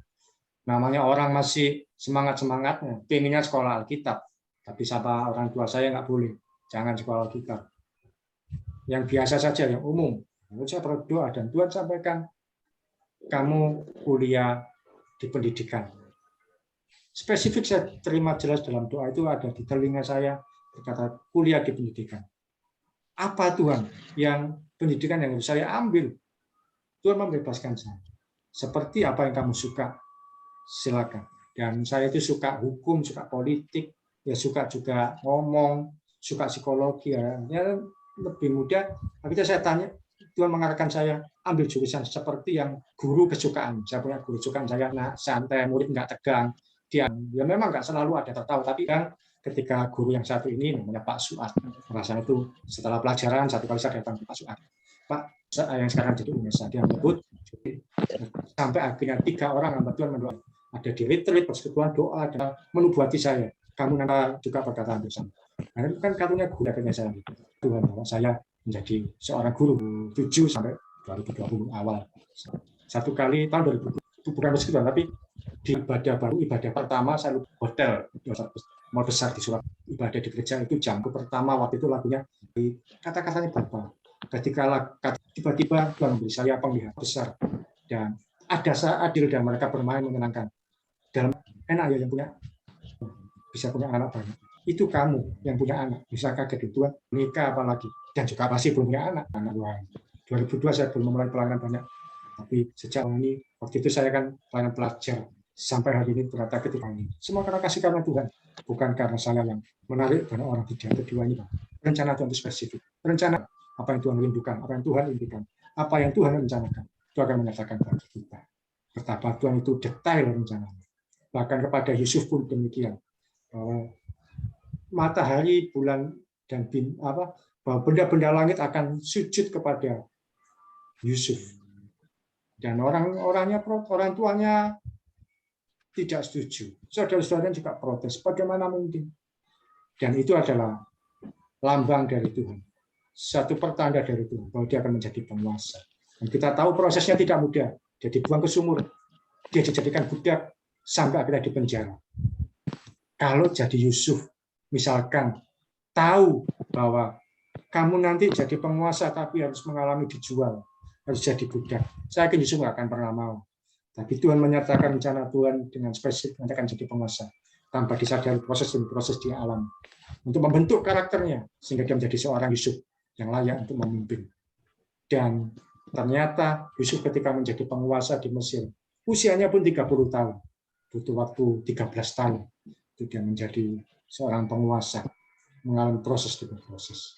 Namanya orang masih semangat-semangatnya, pengennya sekolah Alkitab, tapi sama orang tua saya nggak boleh, jangan sekolah Alkitab. Yang biasa saja, yang umum. Lalu saya berdoa dan Tuhan sampaikan, kamu kuliah di pendidikan. Spesifik saya terima jelas dalam doa itu ada di telinga saya, berkata kuliah di pendidikan. Apa Tuhan yang pendidikan yang harus saya ambil? Tuhan membebaskan saya. Seperti apa yang kamu suka, silakan. Dan saya itu suka hukum, suka politik, ya suka juga ngomong, suka psikologi. Ya lebih mudah. Tapi saya tanya, Tuhan mengarahkan saya ambil jurusan seperti yang guru kesukaan. Saya punya guru kesukaan, saya santai, murid nggak tegang. Dia ya memang nggak selalu ada tertawa, tapi kan ketika guru yang satu ini namanya Pak Suat, rasanya itu setelah pelajaran satu kali saya datang ke Pak Suat, Pak yang sekarang jadi UNESA, dia menyebut sampai akhirnya 3 orang hamba Tuhan mendoa, ada di retreat persekutuan doa dan menubuati saya, kamu nanti juga perkataan bersama. Nah, itu kan karunia guru akhirnya saya Tuhan bahwa saya menjadi seorang guru 7 sampai 2020 awal. Satu kali tahun 2020 bukan persekutuan tapi di ibadah pertama saya hotel mau besar di Surabaya, ibadah di gereja itu jamku pertama waktu itu lagunya kata-katanya Bapa. Ketika tiba-tiba Tuhan memberi saya penglihatan besar dan ada adil dan mereka bermain menyenangkan. Dalam enak ya yang punya bisa punya anak banyak. Itu kamu yang punya anak bisa kaget Tuhan nikah apalagi dan juga pasti belum punya anak Tuhan. 2002 saya belum memulai pelayanan banyak, tapi sejak ini waktu itu saya kan pelayanan pelajar. Sampai hari ini berkata ketika ini semua karena kasih karena Tuhan, bukan karena saya yang menarik banyak orang. Tidak. Kedua ini rencana Tuhan itu spesifik, rencana apa yang Tuhan rindukan, apa yang Tuhan impikan, apa yang Tuhan rencanakan, itu akan menyatakan bagi kita betapa Tuhan itu detail rencananya. Bahkan kepada Yusuf pun demikian, bahwa matahari, bulan dan bahwa benda-benda langit akan sujud kepada Yusuf dan orang tuanya tidak setuju. Saudara-saudara juga protes. Bagaimana mungkin? Dan itu adalah lambang dari Tuhan. Satu pertanda dari Tuhan bahwa dia akan menjadi penguasa. Dan kita tahu prosesnya tidak mudah. Dia dibuang ke sumur. Dia dijadikan budak sampai akhirnya di penjara. Kalau jadi Yusuf, misalkan tahu bahwa kamu nanti jadi penguasa tapi harus mengalami dijual, harus jadi budak. Saya yakin Yusuf nggak akan pernah mau. Tapi Tuhan menyatakan rencana Tuhan dengan spesifik nanti akan jadi penguasa tanpa disadari proses dia alami untuk membentuk karakternya sehingga dia menjadi seorang Yusuf yang layak untuk memimpin. Dan Ternyata Yusuf ketika menjadi penguasa di Mesir, usianya pun 30 tahun. Butuh waktu 13 tahun. Itu dia menjadi seorang penguasa, mengalami proses demi proses.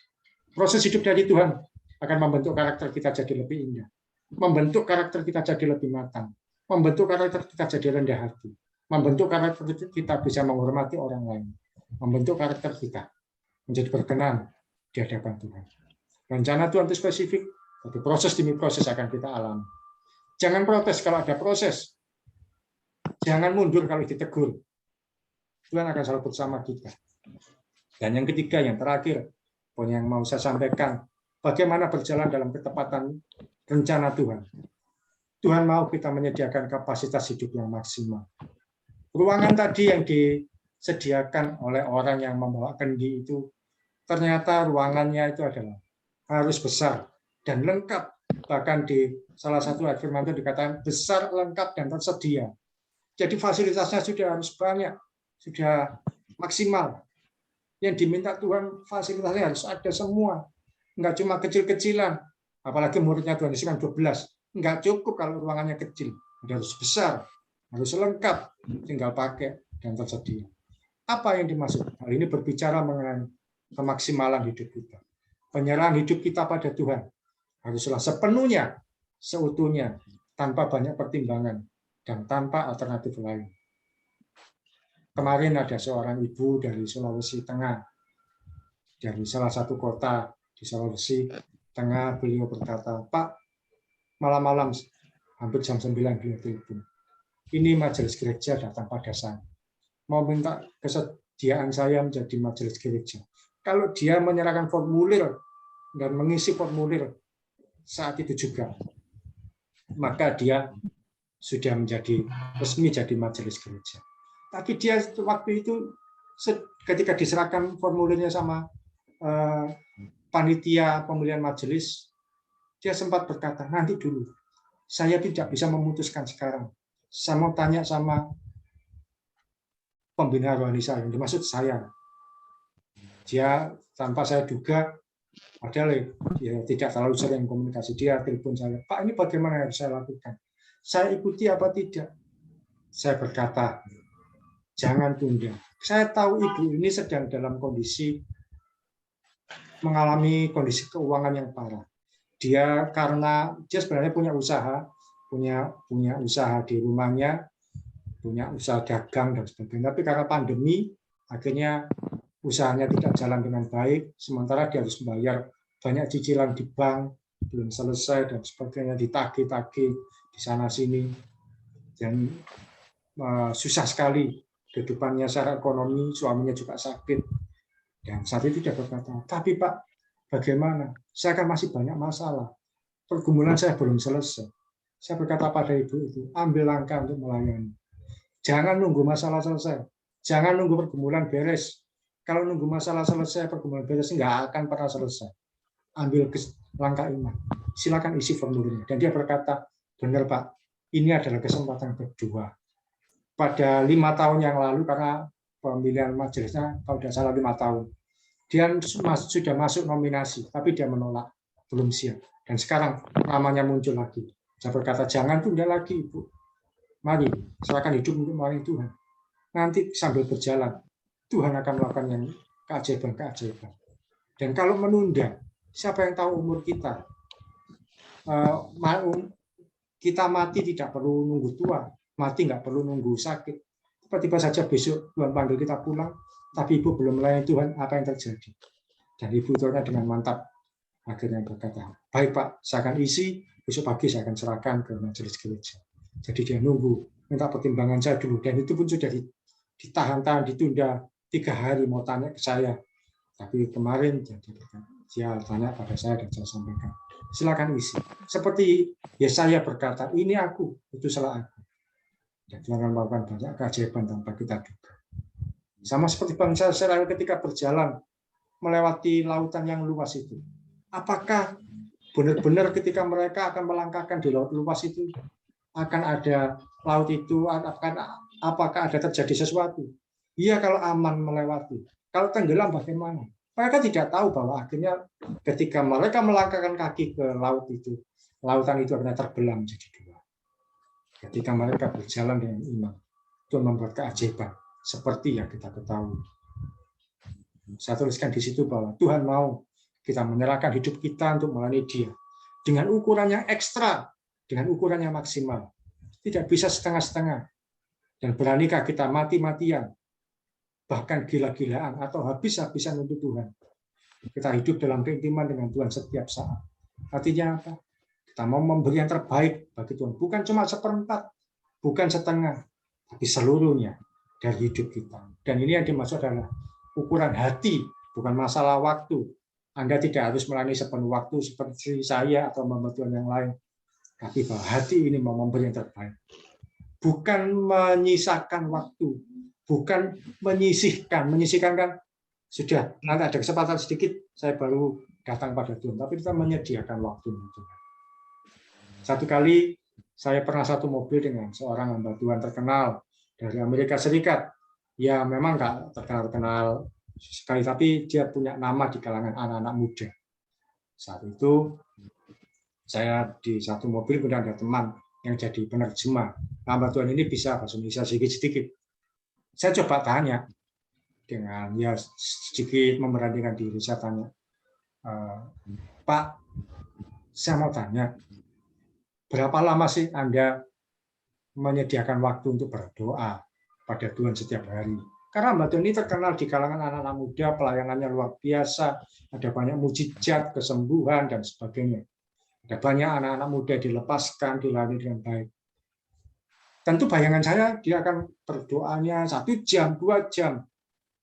Proses hidup dari Tuhan akan membentuk karakter kita jadi lebih indah, membentuk karakter kita jadi lebih matang, membentuk karakter kita jadi rendah hati, membentuk karakter kita bisa menghormati orang lain, membentuk karakter kita menjadi berkenan di hadapan Tuhan. Rencana Tuhan itu spesifik, tapi proses demi proses akan kita alami. Jangan protes kalau ada proses. Jangan mundur kalau ditegur. Tuhan akan selalu bersama kita. Dan yang ketiga, yang terakhir, poin yang mau saya sampaikan, bagaimana berjalan dalam ketepatan rencana Tuhan. Tuhan mau kita menyediakan kapasitas hidup yang maksimal. Ruangan tadi yang disediakan oleh orang yang membawa kendi itu, ternyata ruangannya itu adalah harus besar dan lengkap. Bahkan di salah satu ayat firman itu dikatakan besar, lengkap, dan tersedia. Jadi fasilitasnya sudah harus banyak, sudah maksimal. Yang diminta Tuhan fasilitasnya harus ada semua. Enggak cuma kecil-kecilan. Apalagi muridnya Tuhan Yesus kan 12. Enggak cukup kalau ruangannya kecil. Harus besar, harus lengkap, tinggal pakai dan tersedia. Apa yang dimaksud? Hal ini berbicara mengenai kemaksimalan hidup kita. Penyerahan hidup kita pada Tuhan haruslah sepenuhnya, seutuhnya, tanpa banyak pertimbangan dan tanpa alternatif lain. Kemarin ada seorang ibu dari Sulawesi Tengah, dari salah satu kota di Sulawesi Tengah, beliau berkata, Pak, malam-malam hampir jam 9 beliau telepon. Ini majelis gereja datang pada saya. Mau minta kesediaan saya menjadi majelis gereja. Kalau dia menyerahkan formulir dan mengisi formulir saat itu juga, maka dia sudah menjadi resmi jadi majelis gereja. Tapi dia waktu itu ketika diserahkan formulirnya sama panitia pemilihan majelis, dia sempat berkata, nanti dulu, saya tidak bisa memutuskan sekarang. Saya mau tanya sama pembina rohani saya, yang dimaksud saya. Dia tanpa saya duga, padahal ya, tidak terlalu sering komunikasi, dia telepon saya, Pak, ini bagaimana yang harus saya lakukan? Saya ikuti apa tidak? Saya berkata, jangan tunda. Saya tahu ibu ini sedang dalam kondisi mengalami kondisi keuangan yang parah. Dia karena dia sebenarnya punya usaha di rumahnya, punya usaha dagang dan sebagainya. Tapi karena pandemi, akhirnya usahanya tidak jalan dengan baik. Sementara dia harus membayar banyak cicilan di bank, belum selesai dan sebagainya, ditagih-tagih di sana sini, dan susah sekali kehidupannya secara ekonomi. Suaminya juga sakit, dan saat itu dia berkata, tapi Pak, bagaimana? Saya kan masih banyak masalah, pergumulan saya belum selesai. Saya berkata pada ibu itu, ambil langkah untuk melayani. Jangan nunggu masalah selesai, jangan nunggu pergumulan beres. Kalau nunggu masalah selesai, pergumulan beres nggak akan pernah selesai. Ambil langkah iman, silakan isi formulirnya. Dan dia berkata, benar Pak, ini adalah kesempatan kedua. Pada 5 tahun yang lalu, karena pemilihan majelisnya kalau tidak salah 5 tahun, dia sudah masuk nominasi, tapi dia menolak, belum siap. Dan sekarang namanya muncul lagi. Saya berkata, jangan tunda lagi Ibu. Mari, serahkan hidup untuk melayani Tuhan. Nanti sambil berjalan, Tuhan akan melakukan yang keajaiban-keajaiban. Dan kalau menunda, siapa yang tahu umur kita? Kita mati tidak perlu nunggu tua, mati nggak perlu nunggu sakit. Tiba-tiba saja besok Tuhan panggil kita pulang, tapi Ibu belum melayani Tuhan, apa yang terjadi? Dan Ibu ternyata dengan mantap akhirnya berkata, baik Pak, saya akan isi, besok pagi saya akan serahkan ke majelis gereja. Jadi dia nunggu, minta pertimbangan saya dulu, dan itu pun sudah ditahan-tahan, ditunda 3 hari mau tanya ke saya. Tapi kemarin dia tanya pada saya dan saya sampaikan, silakan isi. Seperti Yesaya berkata, ini aku, itu salah aku. Dan Tuhan akan melakukan banyak keajaiban tanpa kita duga. Sama seperti bangsa Israel ketika berjalan melewati lautan yang luas itu. Apakah benar-benar ketika mereka akan melangkahkan di laut luas itu, akan ada laut itu, apakah ada terjadi sesuatu? Iya kalau aman melewati. Kalau tenggelam bagaimana? Mereka tidak tahu bahwa akhirnya ketika mereka melangkahkan kaki ke laut itu, lautan itu akhirnya terbelah menjadi dua. Ketika mereka berjalan dengan iman, Tuhan membuat keajaiban seperti yang kita ketahui. Saya tuliskan di situ bahwa Tuhan mau kita menyerahkan hidup kita untuk melayani Dia dengan ukuran yang ekstra, dengan ukuran yang maksimal. Tidak bisa setengah-setengah. Dan beranikah kita mati-matian, bahkan gila-gilaan atau habis-habisan untuk Tuhan. Kita hidup dalam keintiman dengan Tuhan setiap saat. Artinya apa? Kita mau memberi yang terbaik bagi Tuhan. Bukan cuma seperempat, bukan setengah, tapi seluruhnya dari hidup kita. Dan ini yang dimaksud adalah ukuran hati, bukan masalah waktu. Anda tidak harus melayani sepenuh waktu seperti saya atau membantu yang lain. Tapi bahwa hati ini mau memberi yang terbaik. Bukan menyisakan waktu, bukan menyisihkan. Menyisihkan kan sudah, nanti ada kesempatan sedikit, saya baru datang pada Tuhan. Tapi kita menyediakan waktu untuk Tuhan. Satu kali, saya pernah satu mobil dengan seorang hamba Tuhan terkenal dari Amerika Serikat. Ya memang nggak terkenal sekali, tapi dia punya nama di kalangan anak-anak muda. Saat itu saya di satu mobil, kemudian ada teman yang jadi penerjemah. Hamba Tuhan ini bisa bahasa Indonesia sedikit-sedikit. Saya coba tanya dengan ya sedikit memberanikan diri, saya tanya, Pak, saya mau tanya, berapa lama sih Anda menyediakan waktu untuk berdoa pada Tuhan setiap hari? Karena Mbak Tuhan ini terkenal di kalangan anak-anak muda, pelayanannya luar biasa, ada banyak mujizat, kesembuhan, dan sebagainya. Ada banyak anak-anak muda dilepaskan, dilayani dengan baik. Tentu bayangan saya, dia akan berdoanya 1 jam, 2 jam,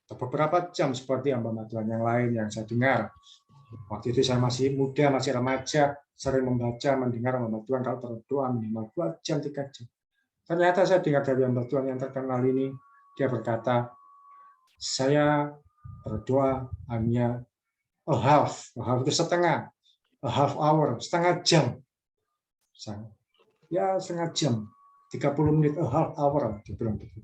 atau beberapa jam seperti hamba Tuhan yang lain yang saya dengar. Waktu itu saya masih muda, masih remaja, sering membaca, mendengar hamba Tuhan kalau berdoa minimal 2 jam, 3 jam. Ternyata saya dengar dari hamba Tuhan yang terkenal ini, dia berkata, saya berdoa hanya a half itu setengah, a half hour, setengah jam. Ya setengah jam, 30 menit, a half hour, dia bilang begitu.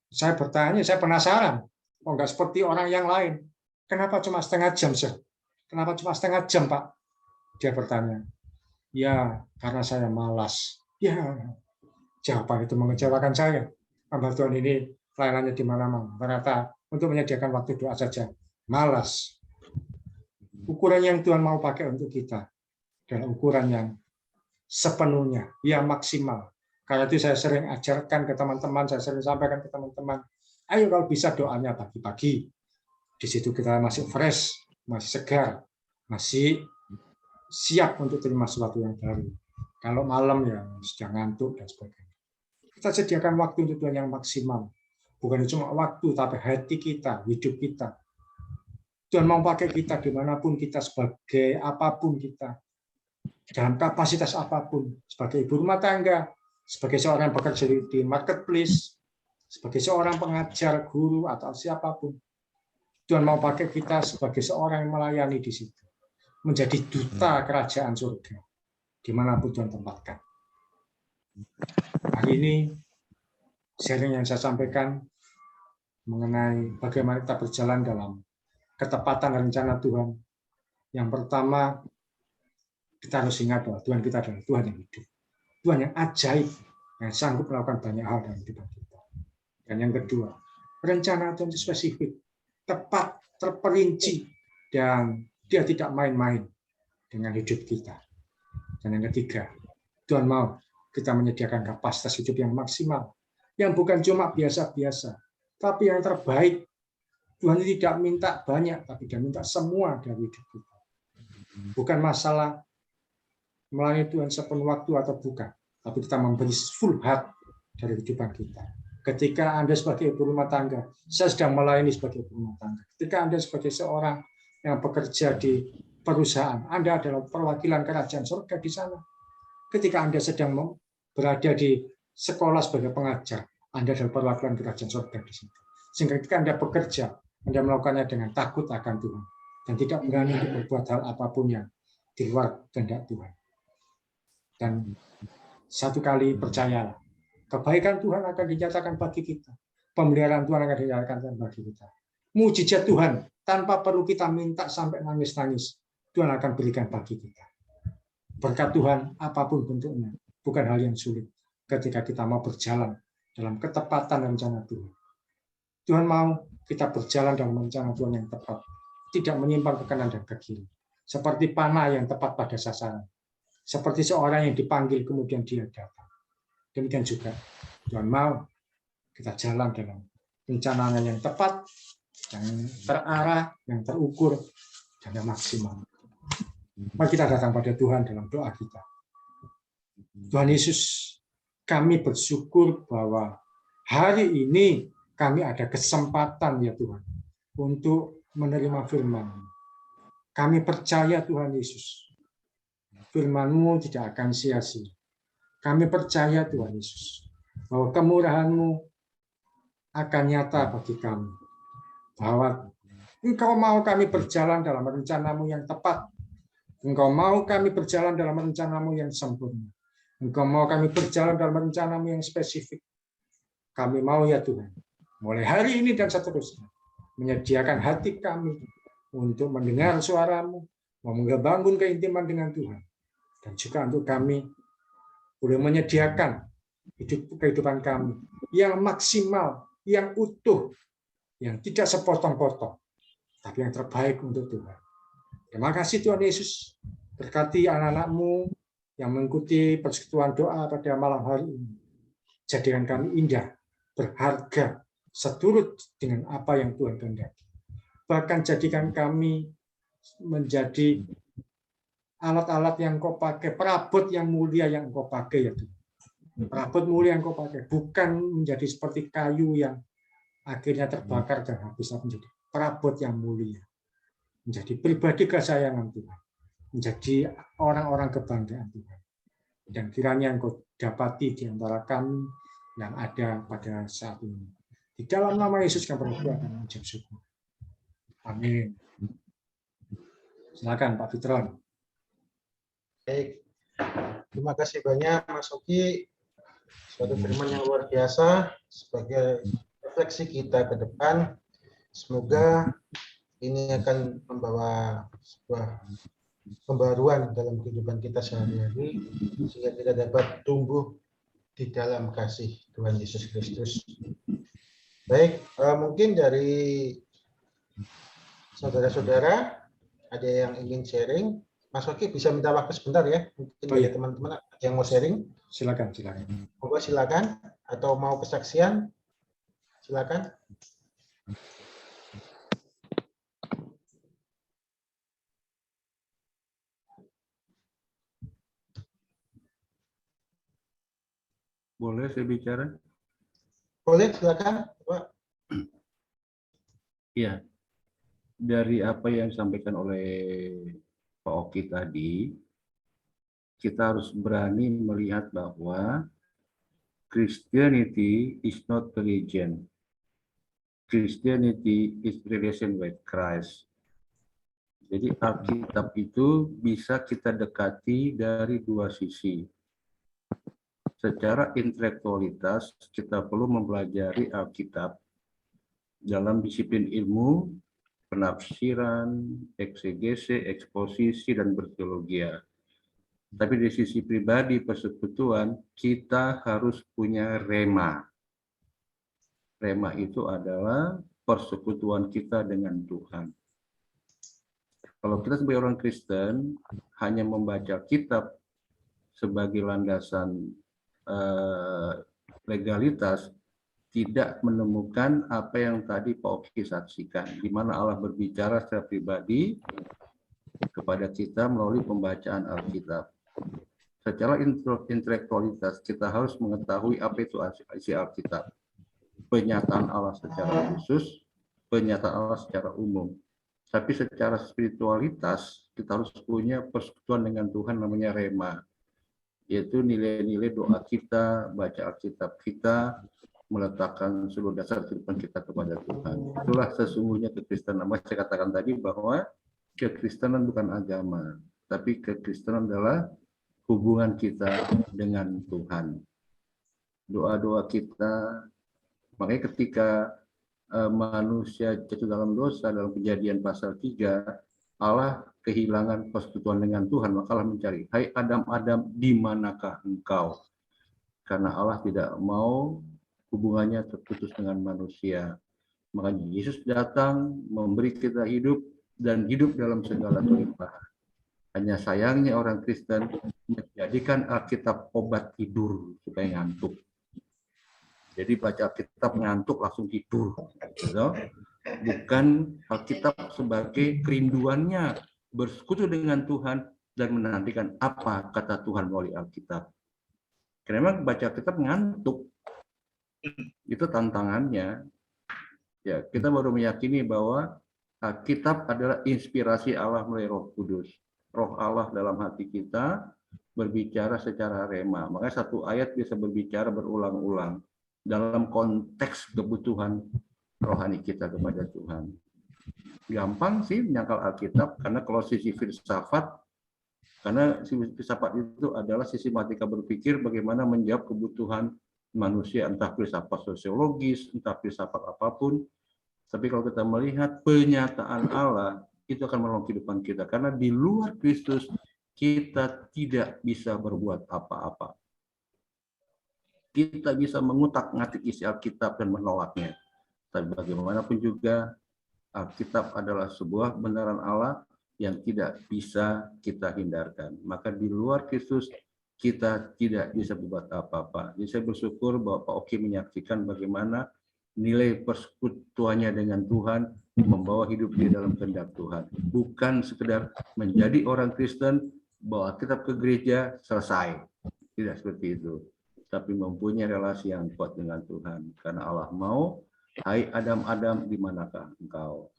Saya bertanya, saya penasaran, kok nggak seperti orang yang lain? Kenapa cuma setengah jam, Sir? Kenapa cuma setengah jam, Pak? Dia bertanya. Ya, karena saya malas. Ya, jawaban itu mengecewakan saya. Hamba Tuhan ini pelayanannya di mana-mana. Ternyata untuk menyediakan waktu doa saja, malas. Ukuran yang Tuhan mau pakai untuk kita adalah ukuran yang sepenuhnya, yang maksimal. Karena itu saya sering ajarkan ke teman-teman, saya sering sampaikan ke teman-teman, ayo kalau bisa doanya pagi-pagi. Di situ kita masih fresh, masih segar, masih siap untuk terima sesuatu yang baru. Kalau malam ya sudah ngantuk dan sebagainya. Kita sediakan waktu untuk Tuhan yang maksimal. Bukan cuma waktu, tapi hati kita, hidup kita. Tuhan mau pakai kita dimanapun kita, sebagai apapun kita. Dalam kapasitas apapun. Sebagai ibu rumah tangga, sebagai seorang yang bekerja di marketplace, sebagai seorang pengajar, guru, atau siapapun. Tuhan mau pakai kita sebagai seorang yang melayani di situ. Menjadi duta kerajaan surga. Dimanapun Tuhan tempatkan. Hari ini, sharing yang saya sampaikan mengenai bagaimana kita berjalan dalam ketepatan rencana Tuhan. Yang pertama, kita harus ingat bahwa Tuhan kita adalah Tuhan yang hidup. Tuhan yang ajaib, yang sanggup melakukan banyak hal dalam hidup kita. Dan yang kedua, rencana Tuhan itu spesifik, tepat, terperinci, dan Dia tidak main-main dengan hidup kita. Dan yang ketiga, Tuhan mau kita menyediakan kapasitas hidup yang maksimal, yang bukan cuma biasa-biasa, tapi yang terbaik. Tuhan tidak minta banyak, tapi Dia minta semua dari hidup kita. Bukan masalah melayani Tuhan sepenuh waktu atau bukan, tapi kita memberi full heart dari kehidupan kita. Ketika Anda sebagai ibu rumah tangga, saya sedang melayani sebagai ibu rumah tangga. Ketika Anda sebagai seorang yang bekerja di perusahaan, Anda adalah perwakilan kerajaan surga di sana. Ketika Anda sedang berada di sekolah sebagai pengajar, Anda adalah perwakilan kerajaan surga di situ. Sehingga ketika Anda bekerja, Anda melakukannya dengan takut akan Tuhan dan tidak berani untuk berbuat hal apapun yang di luar kehendak Tuhan. Dan satu kali percayalah, kebaikan Tuhan akan dinyatakan bagi kita. Pemeliharaan Tuhan akan dinyatakan bagi kita. Mujizat Tuhan tanpa perlu kita minta sampai nangis-nangis, Tuhan akan berikan bagi kita. Berkat Tuhan apapun bentuknya, bukan hal yang sulit ketika kita mau berjalan dalam ketepatan rencana Tuhan. Tuhan mau kita berjalan dalam rencana Tuhan yang tepat, tidak menyimpang ke kanan dan ke kiri. Seperti panah yang tepat pada sasaran. Seperti seorang yang dipanggil kemudian dia datang. Demikian juga Tuhan mau kita jalan dalam rencananya yang tepat, yang terarah, yang terukur, dan yang maksimal. Mari kita datang pada Tuhan dalam doa kita. Tuhan Yesus, kami bersyukur bahwa hari ini kami ada kesempatan ya Tuhan untuk menerima firman. Kami percaya Tuhan Yesus, firman-Mu tidak akan sia-sia. Kami percaya Tuhan Yesus, bahwa kemurahan-Mu akan nyata bagi kami. Bahwa Engkau mau kami berjalan dalam rencana-Mu yang tepat. Engkau mau kami berjalan dalam rencana-Mu yang sempurna. Engkau mau kami berjalan dalam rencana-Mu yang spesifik. Kami mau ya Tuhan, mulai hari ini dan seterusnya, menyediakan hati kami untuk mendengar suara-Mu, mau membangun keintiman dengan Tuhan. Dan juga untuk kami boleh menyediakan kehidupan kami yang maksimal, yang utuh, yang tidak sepotong-potong, tapi yang terbaik untuk Tuhan. Terima kasih Tuhan Yesus, berkati anak-anak-Mu yang mengikuti persekutuan doa pada malam hari ini. Jadikan kami indah, berharga, seturut dengan apa yang Tuhan kehendaki. Bahkan jadikan kami menjadi alat-alat yang Kau pakai, perabot yang mulia yang Kau pakai ya Tuhan. Perabot mulia yang Kau pakai, bukan menjadi seperti kayu yang akhirnya terbakar dan habis, menjadi perabot yang mulia. Menjadi pribadi kesayangan Tuhan. Menjadi orang-orang kebanggaan Tuhan. Dan kiranya Engkau dapati di antara kami yang ada pada saat ini. Di dalam nama Yesus kami berdoa dan mengucap syukur. Amin. Silakan Pak Fitron. Baik, terima kasih banyak Mas Oki. Suatu firman yang luar biasa sebagai refleksi kita ke depan. Semoga ini akan membawa sebuah pembaruan dalam kehidupan kita sehari-hari sehingga kita dapat tumbuh di dalam kasih Tuhan Yesus Kristus. Baik, mungkin dari saudara-saudara ada yang ingin sharing. Mas Oki bisa minta waktu sebentar ya, mungkin dari teman-teman yang mau sharing. Silakan. Moga silakan, atau mau kesaksian, silakan. Boleh saya bicara? Boleh, silakan, Pak. Iya. Dari apa yang disampaikan oleh Pak Oki tadi, kita harus berani melihat bahwa Christianity is not religion. Christianity is relation with Christ. Jadi Alkitab itu bisa kita dekati dari dua sisi. Secara intelektualitas, kita perlu mempelajari Alkitab dalam disiplin ilmu, penafsiran, eksegese, eksposisi, dan berteologia. Tapi di sisi pribadi persekutuan, kita harus punya rema. Rema itu adalah persekutuan kita dengan Tuhan. Kalau kita sebagai orang Kristen hanya membaca kitab sebagai landasan legalitas, tidak menemukan apa yang tadi Pak Oki saksikan, di mana Allah berbicara secara pribadi kepada kita melalui pembacaan Alkitab. Secara intelektualitas, kita harus mengetahui apa itu isi Alkitab. Penyataan Allah secara khusus, penyataan Allah secara umum. Tapi secara spiritualitas, kita harus punya persekutuan dengan Tuhan namanya rema. Yaitu nilai-nilai doa kita, baca Alkitab kita, meletakkan seluruh dasar kehidupan kita kepada Tuhan. Itulah sesungguhnya kekristenan. Saya katakan tadi bahwa kekristenan bukan agama, tapi kekristenan adalah hubungan kita dengan Tuhan. Doa-doa kita, makanya ketika manusia jatuh dalam dosa dalam Kejadian pasal 3, Allah kehilangan persekutuan dengan Tuhan, maka Allah mencari, hai Adam, Adam, di manakah engkau? Karena Allah tidak mau hubungannya terputus dengan manusia. Makanya Yesus datang memberi kita hidup dan hidup dalam segala kelimpahan. Hanya sayangnya orang Kristen menjadikan Alkitab obat tidur supaya ngantuk. Jadi baca Alkitab ngantuk langsung tidur. Gitu. Bukan Alkitab sebagai kerinduannya bersekutu dengan Tuhan dan menantikan apa kata Tuhan melalui Alkitab. Karena memang baca Alkitab ngantuk. Itu tantangannya. Ya, kita baru meyakini bahwa Alkitab adalah inspirasi Allah melalui Roh Kudus. Roh Allah dalam hati kita berbicara secara rema. Makanya satu ayat bisa berbicara berulang-ulang dalam konteks kebutuhan rohani kita kepada Tuhan. Gampang sih menyangkal Alkitab, karena kalau sisi filsafat, karena sisi filsafat itu adalah sistematika berpikir bagaimana menjawab kebutuhan manusia, entah filsafat sosiologis, entah filsafat apapun. Tapi kalau kita melihat penyataan Allah, itu akan menolong kehidupan kita. Karena di luar Kristus, kita tidak bisa berbuat apa-apa. Kita bisa mengutak-ngatik isi Alkitab dan menolaknya. Tapi bagaimanapun juga, Alkitab adalah sebuah kebenaran Allah yang tidak bisa kita hindarkan. Maka di luar Kristus, kita tidak bisa berbuat apa-apa. Jadi saya bersyukur bahwa Pak Oki menyaksikan bagaimana nilai persekutuannya dengan Tuhan membawa hidup dia dalam kehendak Tuhan. Bukan sekedar menjadi orang Kristen, bawa kitab ke gereja, selesai. Tidak seperti itu. Tapi mempunyai relasi yang kuat dengan Tuhan. Karena Allah mau, hai Adam, Adam, di manakah engkau?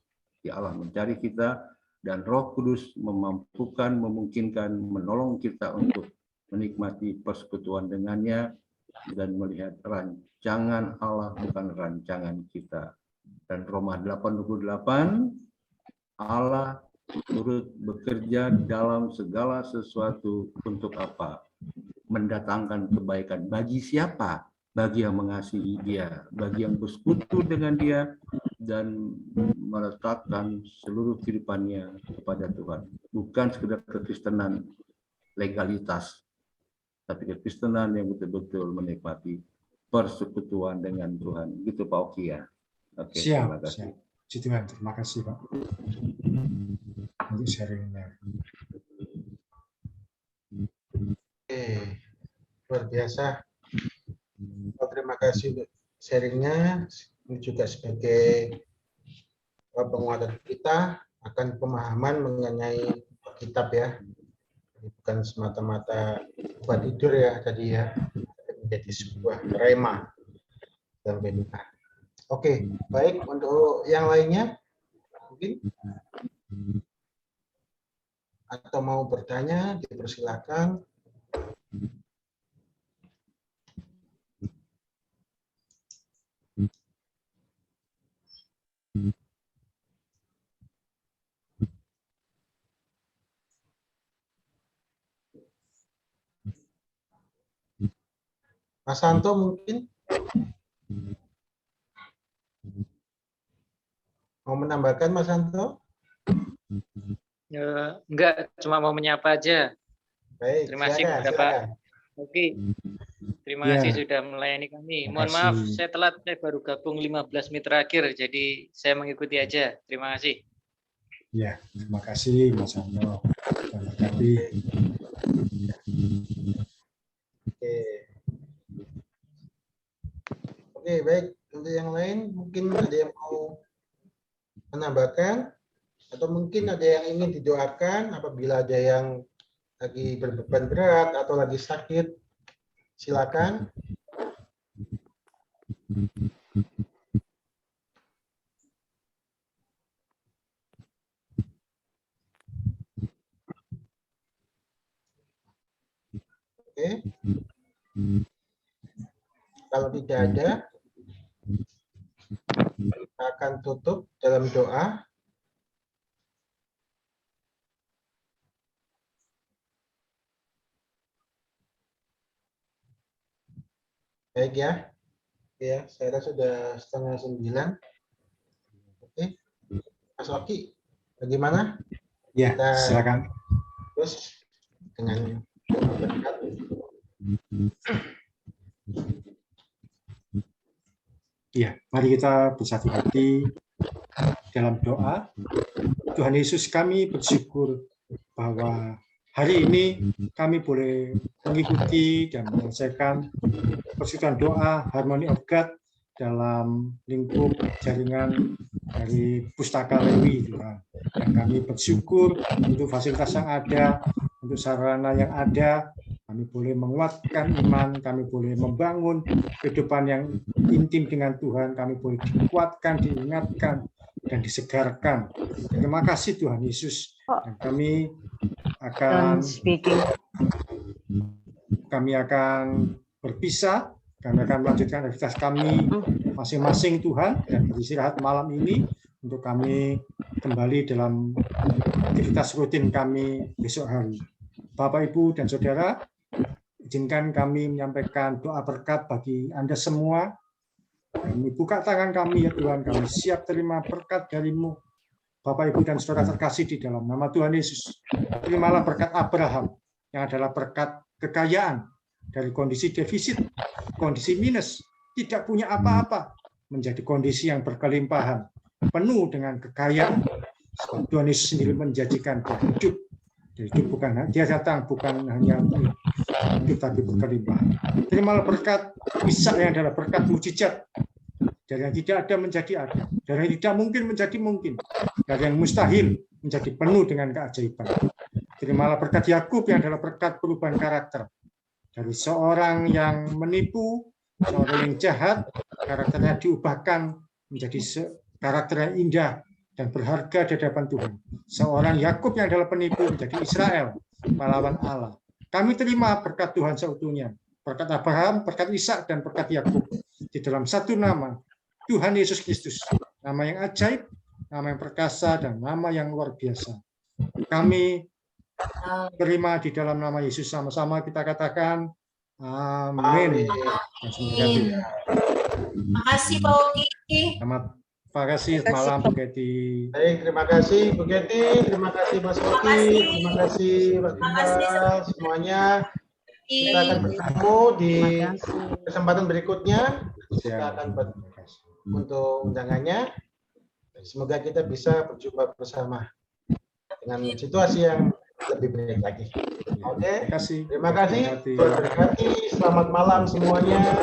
Ya Allah mencari kita, dan Roh Kudus memampukan, memungkinkan, menolong kita untuk menikmati persekutuan dengannya, dan melihat rancangan Allah bukan rancangan kita. Dan Roma 8:28, Allah turut bekerja dalam segala sesuatu untuk apa? Mendatangkan kebaikan. Bagi siapa? Bagi yang mengasihi dia, bagi yang bersekutu dengan dia, dan meletakkan seluruh kehidupannya kepada Tuhan. Bukan sekedar kekristenan legalitas, tapi kekristenan yang betul-betul menikmati persekutuan dengan Tuhan. Gitu Pak Oki ya. Oke, terima Siap, kasih. siap. Puji Tuhan, terima kasih Pak untuk sharingnya. Oke, luar biasa. Terima kasih untuk sharingnya. Ini juga sebagai penguatan kita akan pemahaman mengenai kitab ya. Bukan semata-mata buat tidur ya tadi ya. Menjadi sebuah rema dalam kehidupan. Oke, baik untuk yang lainnya mungkin atau mau bertanya dipersilakan. Mas Santo mungkin mau menambahkan Mas Santo? Enggak, cuma mau menyapa aja. Baik, Terima kasih silakan, kepada Pak silakan. Oki. Terima Ya. kasih sudah melayani kami. Terima Mohon maaf, kasih. saya telat, saya baru gabung 15 menit terakhir, jadi saya mengikuti aja. Terima kasih. Ya, terima kasih Mas Ando. Terima Oke. Oke, baik. Untuk yang lain mungkin ada yang mau menambahkan atau mungkin ada yang ingin didoakan apabila ada yang lagi berbeban berat atau lagi sakit. Silakan. Oke. Kalau tidak ada, kita akan tutup dalam doa. Baik ya. Ya, saya rasa sudah 8:30. Mas Oki, bagaimana? Ya, Kita silakan. terus dengan berkat. Ya, mari kita bersatu hati dalam doa. Tuhan Yesus, kami bersyukur bahwa hari ini kami boleh mengikuti dan menyelesaikan persekutuan doa Harmony of God dalam lingkup jaringan dari Pustaka Lewi, Tuhan. Dan kami bersyukur untuk fasilitas yang ada, untuk sarana yang ada. Kami boleh menguatkan iman, kami boleh membangun kehidupan yang intim dengan Tuhan, kami boleh dikuatkan, diingatkan, dan disegarkan. Terima kasih Tuhan Yesus. Dan kami akan berpisah, kami akan melanjutkan aktivitas kami masing-masing Tuhan, dan beristirahat malam ini untuk kami kembali dalam aktivitas rutin kami besok hari. Bapak, Ibu, dan Saudara, izinkan kami menyampaikan doa berkat bagi Anda semua. Kami buka tangan kami ya Tuhan, kami siap terima berkat dari-Mu. Bapak, Ibu, dan Saudara terkasih di dalam nama Tuhan Yesus. Terimalah berkat Abraham, yang adalah berkat kekayaan dari kondisi defisit, kondisi minus, tidak punya apa-apa, menjadi kondisi yang berkelimpahan, penuh dengan kekayaan. Sebab Tuhan Yesus sendiri menjanjikan dia hidup. Dia datang bukan hanya hidup tapi berkelimpahan. Terimalah berkat Ishak yang adalah berkat mujizat. Dari yang tidak ada menjadi ada, dari yang tidak mungkin menjadi mungkin, dari yang mustahil menjadi penuh dengan keajaiban. Terimalah berkat Yakub yang adalah berkat perubahan karakter. Dari seorang yang menipu, seorang yang jahat, karakternya diubahkan menjadi karakter yang indah dan berharga di hadapan Tuhan. Seorang Yakub yang adalah penipu menjadi Israel, pahlawan Allah. Kami terima berkat Tuhan seutuhnya, berkat Abraham, berkat Ishak, dan berkat Yakub di dalam satu nama, Tuhan Yesus Kristus, nama yang ajaib, nama yang perkasa, dan nama yang luar biasa. Kami terima di dalam nama Yesus, sama-sama kita katakan amin. Terima kasih Pak Oki. Terima kasih malam Bu Keti. Baik, terima kasih Bu Keti, terima kasih Mas Oki, terima kasih Pak Gimbal, semuanya. Kita akan bertemu di kesempatan berikutnya. Kita akan untuk undangannya. Semoga kita bisa berjumpa bersama dengan situasi yang lebih baik lagi. Oke. Terima kasih. Selamat malam semuanya.